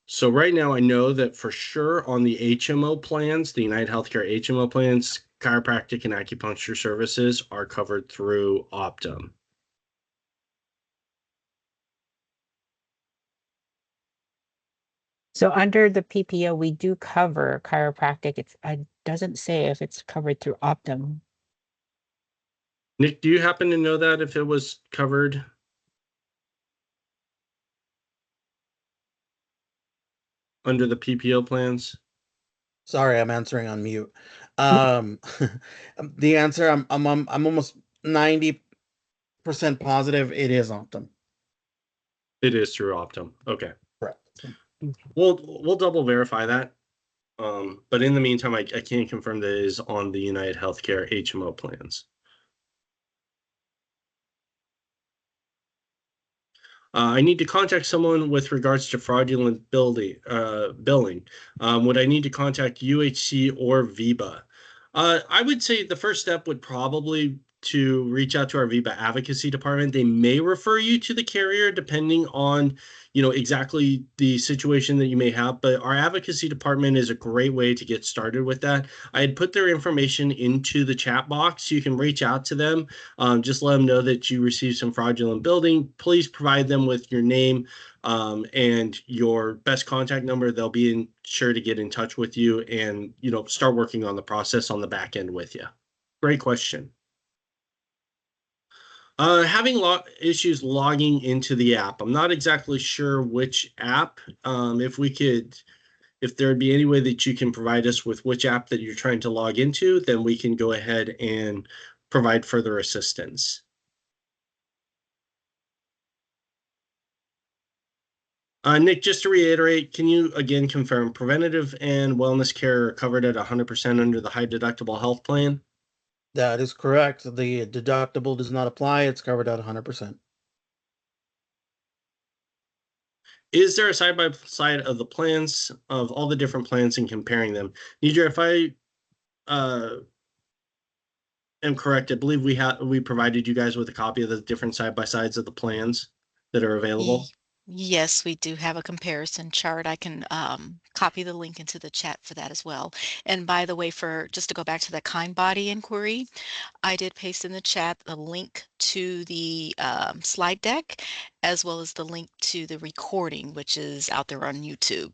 So right now I know that for sure on the HMO plans, the United Healthcare HMO plans, chiropractic and acupuncture services are covered through Optum. So under the PPO, we do cover chiropractic. I doesn't say if it's covered through Optum. Nick, do you happen to know that if it was covered under the PPO plans? Sorry, I'm answering on mute. Um, the answer, I'm almost 90% positive it is Optum. It is through Optum. Okay. Correct. We'll double verify that. But in the meantime, I can't confirm that it is on the UnitedHealthcare HMO plans. I need to contact someone with regards to fraudulent billing. Would I need to contact UHC or VIBA? I would say the first step would probably to reach out to our VIBA advocacy department. They may refer you to the carrier depending on, exactly the situation that you may have. But our advocacy department is a great way to get started with that. I had put their information into the chat box. You can reach out to them. Just let them know that you received some fraudulent billing. Please provide them with your name and your best contact number. They'll be sure to get in touch with you and start working on the process on the back end with you. Great question. Having issues logging into the app. I'm not exactly sure which app. If there'd be any way that you can provide us with which app that you're trying to log into, then we can go ahead and provide further assistance. Nick, just to reiterate, can you again confirm preventative and wellness care are covered at 100% under the high deductible health plan? That is correct. The deductible does not apply. It's covered at 100%. Is there a side-by-side of the plans, of all the different plans and comparing them? Nidra, if I am correct, I believe we provided you guys with a copy of the different side-by-sides of the plans that are available. Yes, we do have a comparison chart. I can copy the link into the chat for that as well. And by the way, just to go back to the kind body inquiry, I did paste in the chat a link to the slide deck, as well as the link to the recording, which is out there on YouTube.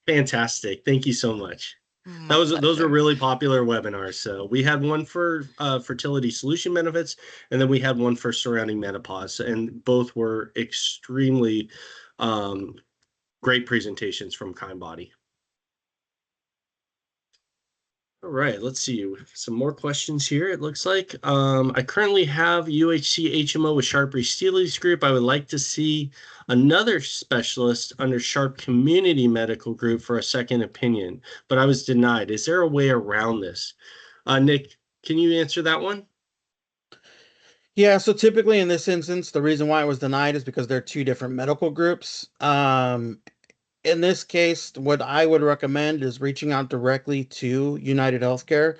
Fantastic. Thank you so much. My Those were pleasure. really popular webinars. So we had one for fertility solution benefits, and then we had one for surrounding menopause, and both were extremely great presentations from Kindbody. All right, let's see some more questions here. It looks like I currently have UHC HMO with Sharp Steely's group. I would like to see another specialist under Sharp Community Medical Group for a second opinion, but I was denied. Is there a way around this? Nick, can you answer that one? Yeah, so typically in this instance, the reason why it was denied is because they're two different medical groups. In this case, what I would recommend is reaching out directly to UnitedHealthcare.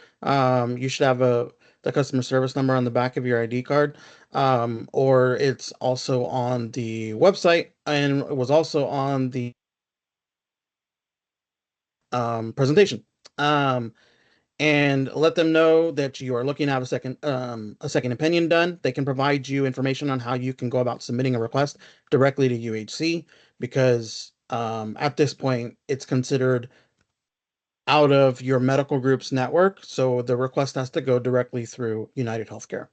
You should have the customer service number on the back of your ID card, or it's also on the website, and it was also on the presentation. And let them know that you are looking to have a second opinion done. They can provide you information on how you can go about submitting a request directly to UHC, because at this point it's considered out of your medical group's network, so the request has to go directly through UnitedHealthcare.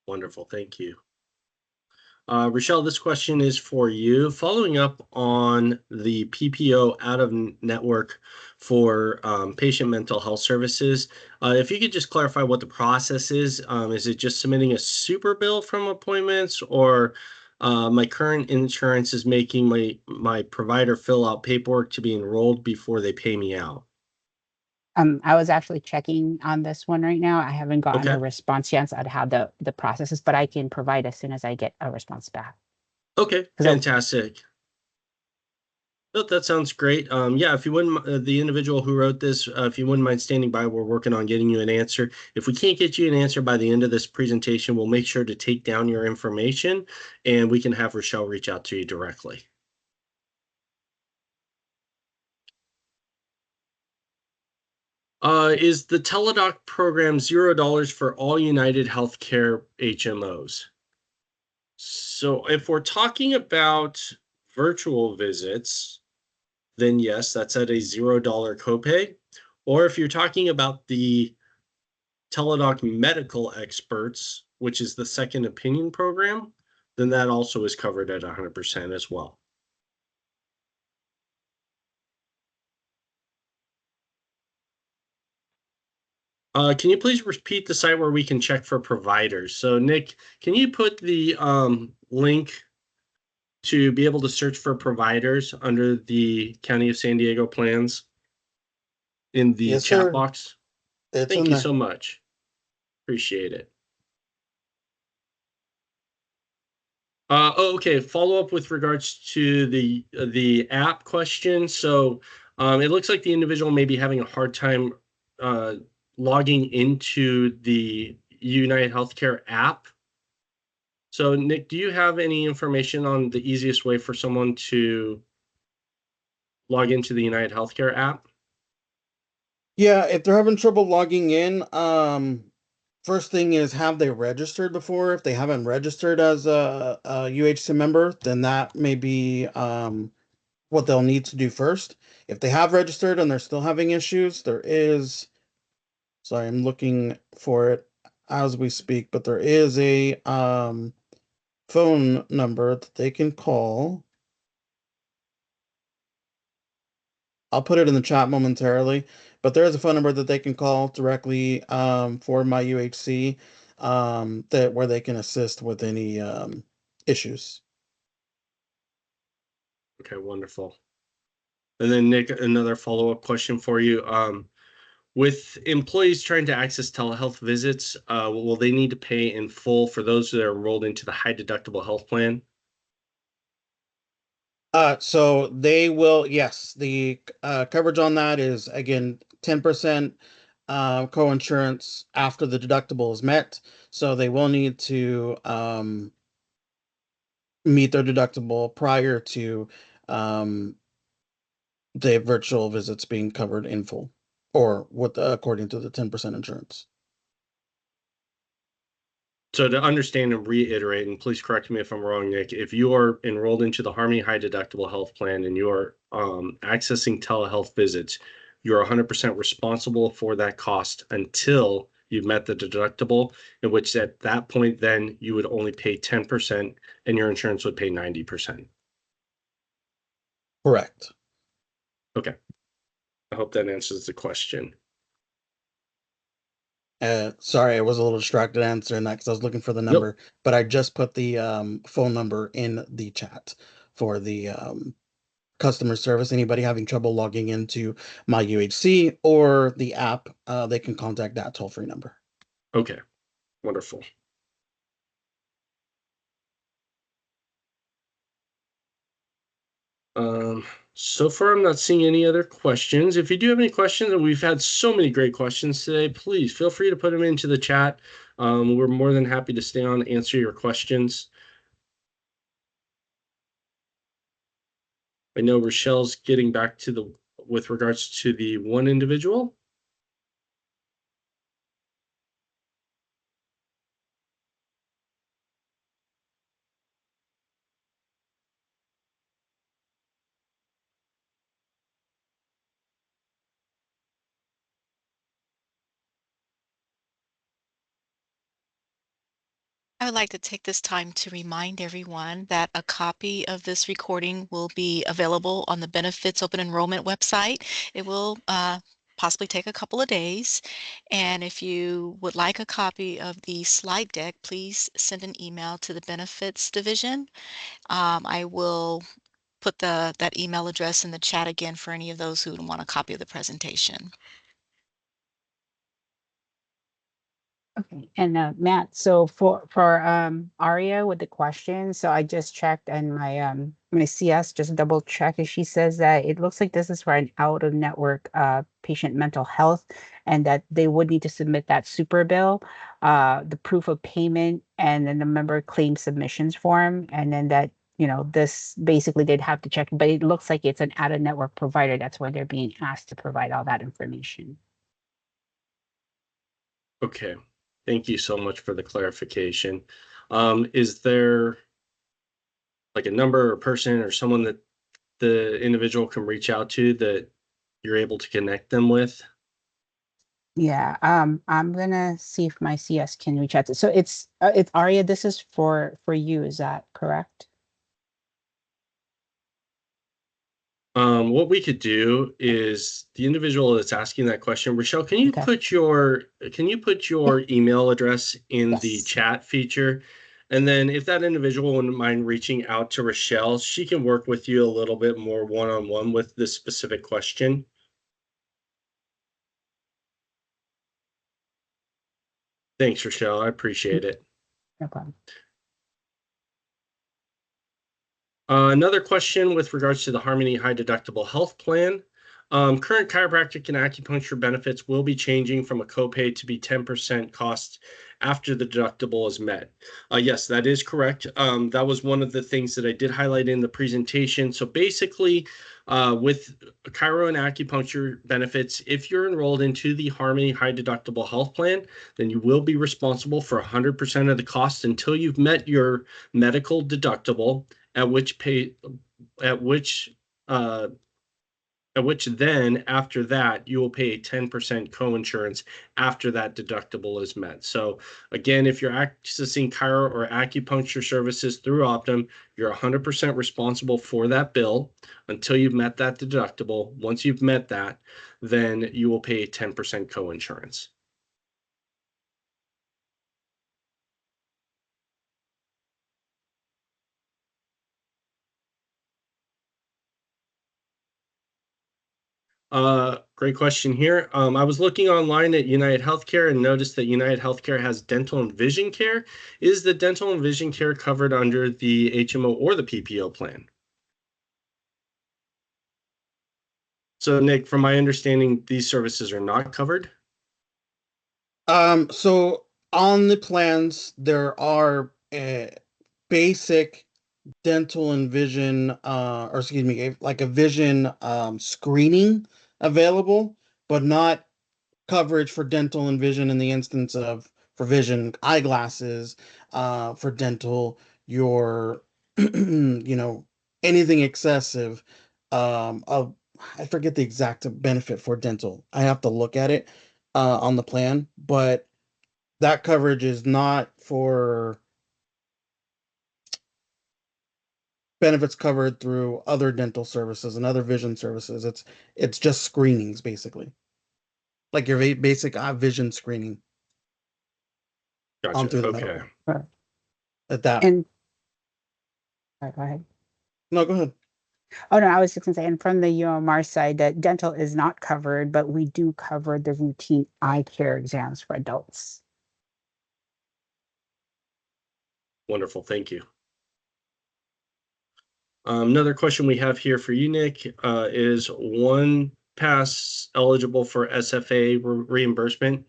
Wonderful, thank you. Rochelle, this question is for you. Following up on the PPO out of network for patient mental health services, if you could just clarify what the process is. Is it just submitting a super bill from appointments, or my current insurance is making my provider fill out paperwork to be enrolled before they pay me out? I was actually checking on this one right now. I haven't gotten Okay. a response yet on how the process is, but I can provide as soon as I get a response back. Okay, fantastic. That sounds great. Yeah, if you wouldn't, the individual who wrote this, if you wouldn't mind standing by, we're working on getting you an answer. If we can't get you an answer by the end of this presentation, we'll make sure to take down your information and we can have Rochelle reach out to you directly. Is the Teladoc program $0 for all UnitedHealthcare HMOs? So if we're talking about virtual visits, then yes, that's at a $0 copay. Or if you're talking about the Teladoc medical experts, which is the second opinion program, then that also is covered at 100% as well. Can you please repeat the site where we can check for providers? So Nick, can you put the link to be able to search for providers under the County of San Diego plans in the Yes, chat sir. box? It's Thank in you there. so much. Appreciate it. Okay. Follow up with regards to the app question. So it looks like the individual may be having a hard time logging into the UnitedHealthcare app. So Nick, do you have any information on the easiest way for someone to log into the UnitedHealthcare app? Yeah, if they're having trouble logging in, first thing is, have they registered before? If they haven't registered as a UHC member, then that may be what they'll need to do first. If they have registered and they're still having issues, there is, sorry, I'm looking for it as we speak, but there is a phone number that they can call. I'll put it in the chat momentarily, but there is a phone number that they can call directly for my UHC that where they can assist with any issues. Okay, wonderful. And then Nick, another follow-up question for you. With employees trying to access telehealth visits, will they need to pay in full for those that are enrolled into the high deductible health plan? So they will, yes, the coverage on that is again 10% co-insurance after the deductible is met. So they will need to meet their deductible prior to the virtual visits being covered in full, or with according to the 10% insurance. So to understand and reiterate, and please correct me if I'm wrong, Nick, if you are enrolled into the Harmony High Deductible Health Plan and you are accessing telehealth visits, you're 100% responsible for that cost until you've met the deductible, in which at that point, then you would only pay 10% and your insurance would pay 90%. Correct. Okay. I hope that answers the question. Sorry, I was a little distracted answering that because I was looking for the number, but I just put the phone number in the chat for the customer service. Anybody having trouble logging into my UHC or the app, they can contact that toll-free number. Okay, wonderful. So far, I'm not seeing any other questions. If you do have any questions, and we've had so many great questions today, please feel free to put them into the chat. We're more than happy to stay on and answer your questions. I know Rochelle's getting back to with regards to the one individual. I would like to take this time to remind everyone that a copy of this recording will be available on the Benefits Open Enrollment website. It will possibly take a couple of days. And if you would like a copy of the slide deck, please send an email to the Benefits Division. I will put that email address in the chat again for any of those who want a copy of the presentation. Okay, and Matt, so for Aria with the question, so I just checked and my CS just double checked, and she says that it looks like this is for an out of network patient mental health, and that they would need to submit that super bill, the proof of payment, and then the member claim submissions form, and then that this basically they'd have to check, but it looks like it's an out of network provider. That's why they're being asked to provide all that information. Okay, thank you so much for the clarification. Is there like a number or person or someone that the individual can reach out to that you're able to connect them with? Yeah, I'm gonna see if my CS can reach out to. So it's Aria. This is for you. Is that correct? What we could do is the individual that's asking that question, Rochelle, can you Okay. put your Yeah. email address in the Yes. chat feature? And then if that individual wouldn't mind reaching out to Rochelle, she can work with you a little bit more one-on-one with this specific question. Thanks, Rochelle. I appreciate it. No problem. Another question with regards to the Harmony High Deductible Health Plan. Current chiropractic and acupuncture benefits will be changing from a copay to be 10% cost after the deductible is met. Yes, that is correct. That was one of the things that I did highlight in the presentation. So basically, with chiro and acupuncture benefits, if you're enrolled into the Harmony High Deductible Health Plan, then you will be responsible for 100% of the cost until you've met your medical deductible, at which uh, then after that you will pay a 10% coinsurance after that deductible is met. So again, if you're accessing chiro or acupuncture services through Optum, you're 100% responsible for that bill until you've met that deductible. Once you've met that, then you will pay a 10% coinsurance. Great question here. I was looking online at UnitedHealthcare and noticed that UnitedHealthcare has dental and vision care. Is the dental and vision care covered under the HMO or the PPO plan? So, Nick, from my understanding, these services are not covered. So on the plans, there are basic dental and vision, or excuse me, like a vision screening available, but not coverage for dental and vision in the instance of for vision eyeglasses, for dental, your anything excessive, of I forget the exact benefit for dental. I have to look at it on the plan, but that coverage is not for benefits covered through other dental services and other vision services. It's just screenings basically, like your basic vision screening on Gotcha. through the Okay. medical. Sure. At that. And go ahead. No, go ahead. Oh no, I was just gonna say, and from the UMR side, that dental is not covered, but we do cover the routine eye care exams for adults. Wonderful. Thank you. Another question we have here for you, Nick, is one pass eligible for SFA reimbursement?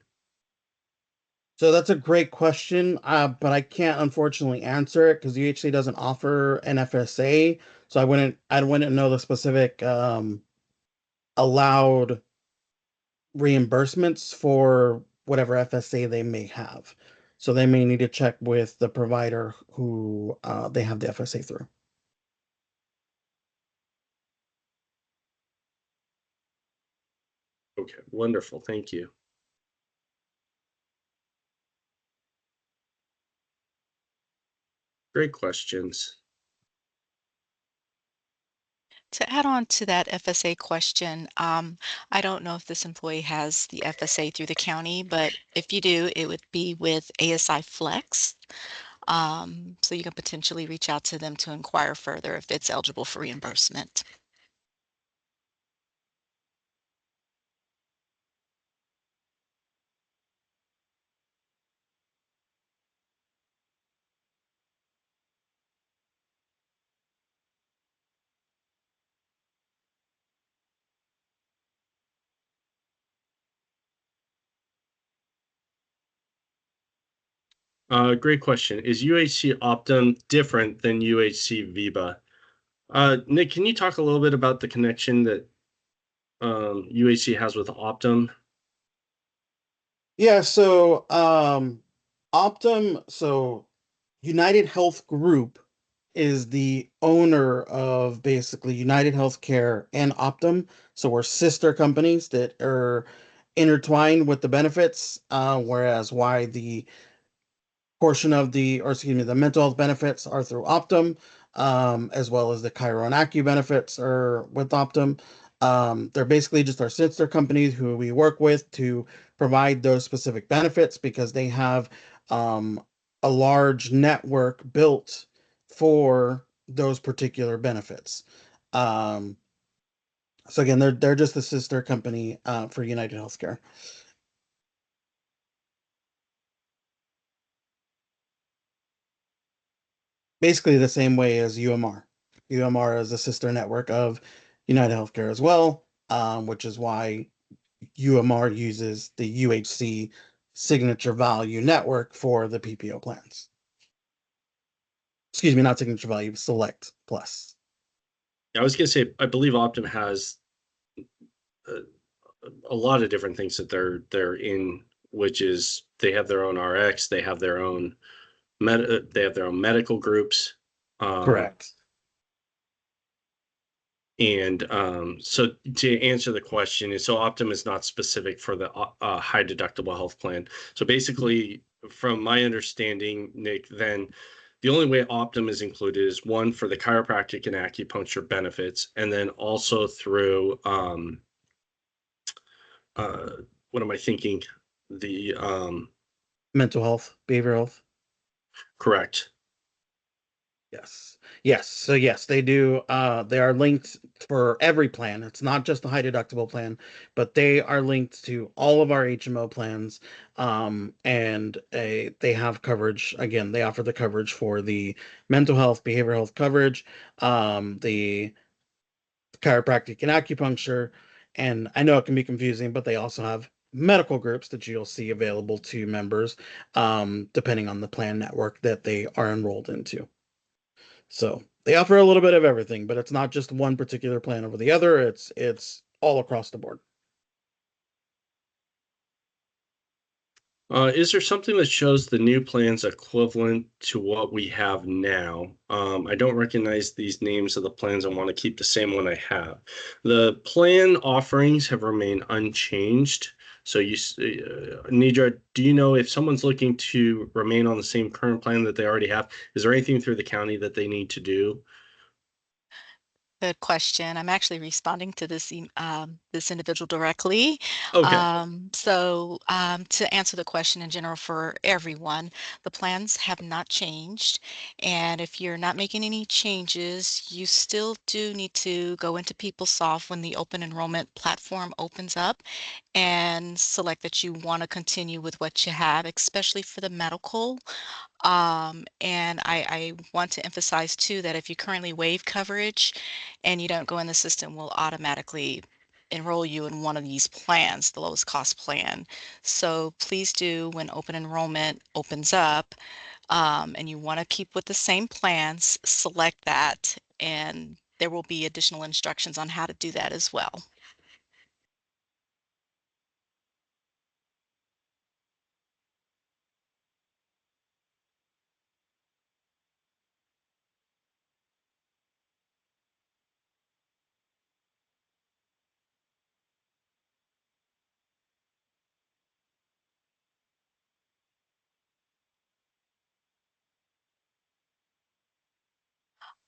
So that's a great question, but I can't unfortunately answer it because UHC doesn't offer an FSA. So I wouldn't know the specific allowed reimbursements for whatever FSA they may have. So they may need to check with the provider who they have the FSA through. Okay, wonderful. Thank you. Great questions. To add on to that FSA question, I don't know if this employee has the FSA through the county, but if you do, it would be with ASI Flex. So you can potentially reach out to them to inquire further if it's eligible for reimbursement. Great question. Is UHC Optum different than UHC Viva? Nick, can you talk a little bit about the connection that UHC has with Optum? Yeah, so Optum, so United Health Group is the owner of basically United Healthcare and Optum. So we're sister companies that are intertwined with the benefits, whereas why the portion of or excuse me, the mental health benefits are through Optum, as well as the Chiro and Acu benefits are with Optum. They're basically just our sister companies who we work with to provide those specific benefits because they have um, a large network built for those particular benefits. Um, so again, they're just the sister company for United Healthcare. Basically the same way as UMR. UMR is a sister network of United Healthcare as well, which is why UMR uses the UHC signature value network for the PPO plans. Excuse me, not signature value, select plus. I was going to say, I believe Optum has a, a lot of different things that they're in, which is they have their own RX, they have their own they have their own medical groups. Correct. And so to answer the question, so Optum is not specific for the high deductible health plan. So basically, from my understanding, Nick, then the only way Optum is included is one for the chiropractic and acupuncture benefits, and then also through uh, what am I thinking? The Mental health, behavioral health. correct. Yes. Yes. So yes, they do. They are linked for every plan. It's not just the high deductible plan, but they are linked to all of our HMO plans. And they have coverage. Again, they offer the coverage for the mental health, behavioral health coverage, the chiropractic and acupuncture. And I know it can be confusing, but they also have medical groups that you'll see available to members, depending on the plan network that they are enrolled into. So they offer a little bit of everything, but it's not just one particular plan over the other. It's all across the board. Is there something that shows the new plans equivalent to what we have now? I don't recognize these names of the plans. I want to keep the same one I have. The plan offerings have remained unchanged. So Nidra, do you know if someone's looking to remain on the same current plan that they already have, is there anything through the county that they need to do? Good question. I'm actually responding to this individual directly. Okay. To answer the question in general for everyone, the plans have not changed. And if you're not making any changes, you still do need to go into PeopleSoft when the open enrollment platform opens up and select that you want to continue with what you have, especially for the medical. And I want to emphasize too that if you currently waive coverage and you don't go in the system, will automatically enroll you in one of these plans, the lowest cost plan. So please do, when open enrollment opens up, and you want to keep with the same plans, select that, and there will be additional instructions on how to do that as well.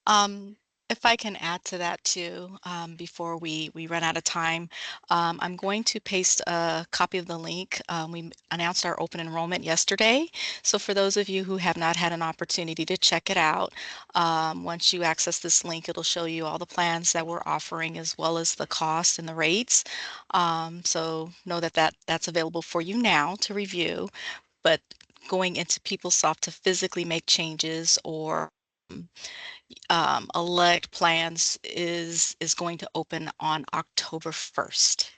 Um, if I can add to that too, before we run out of time, I'm going to paste a copy of the link. We announced our open enrollment yesterday. So for those of you who have not had an opportunity to check it out, once you access this link, it'll show you all the plans that we're offering as well as the cost and the rates. So know that, that's available for you now to review, but going into PeopleSoft to physically make changes or elect plans is going to open on October 1st.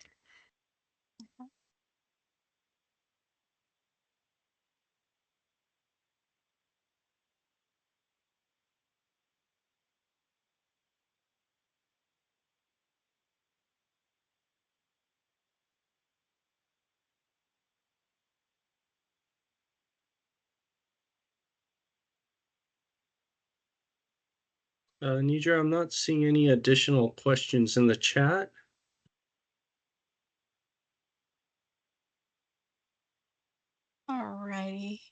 Nidra, I'm not seeing any additional questions in the chat. All righty.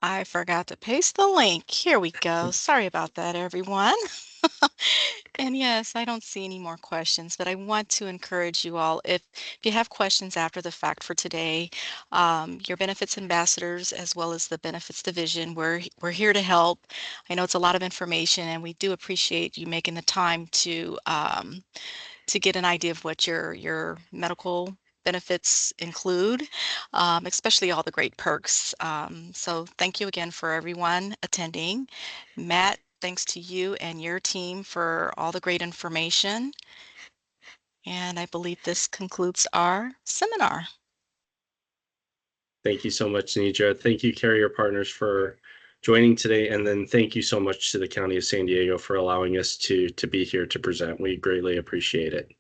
I forgot to paste the link. Here we go. Sorry about that, everyone. And yes, I don't see any more questions, but I want to encourage you all, if you have questions after the fact for today, your benefits ambassadors as well as the benefits division, we're here to help. I know it's a lot of information, and we do appreciate you making the time to get an idea of what your medical benefits include, especially all the great perks. So thank you again for everyone attending. Matt, thanks to you and your team for all the great information. And I believe this concludes our seminar. Thank you so much, Nidra. Thank you, Carrier Partners, for joining today. And then thank you so much to the County of San Diego for allowing us to be here to present. We greatly appreciate it.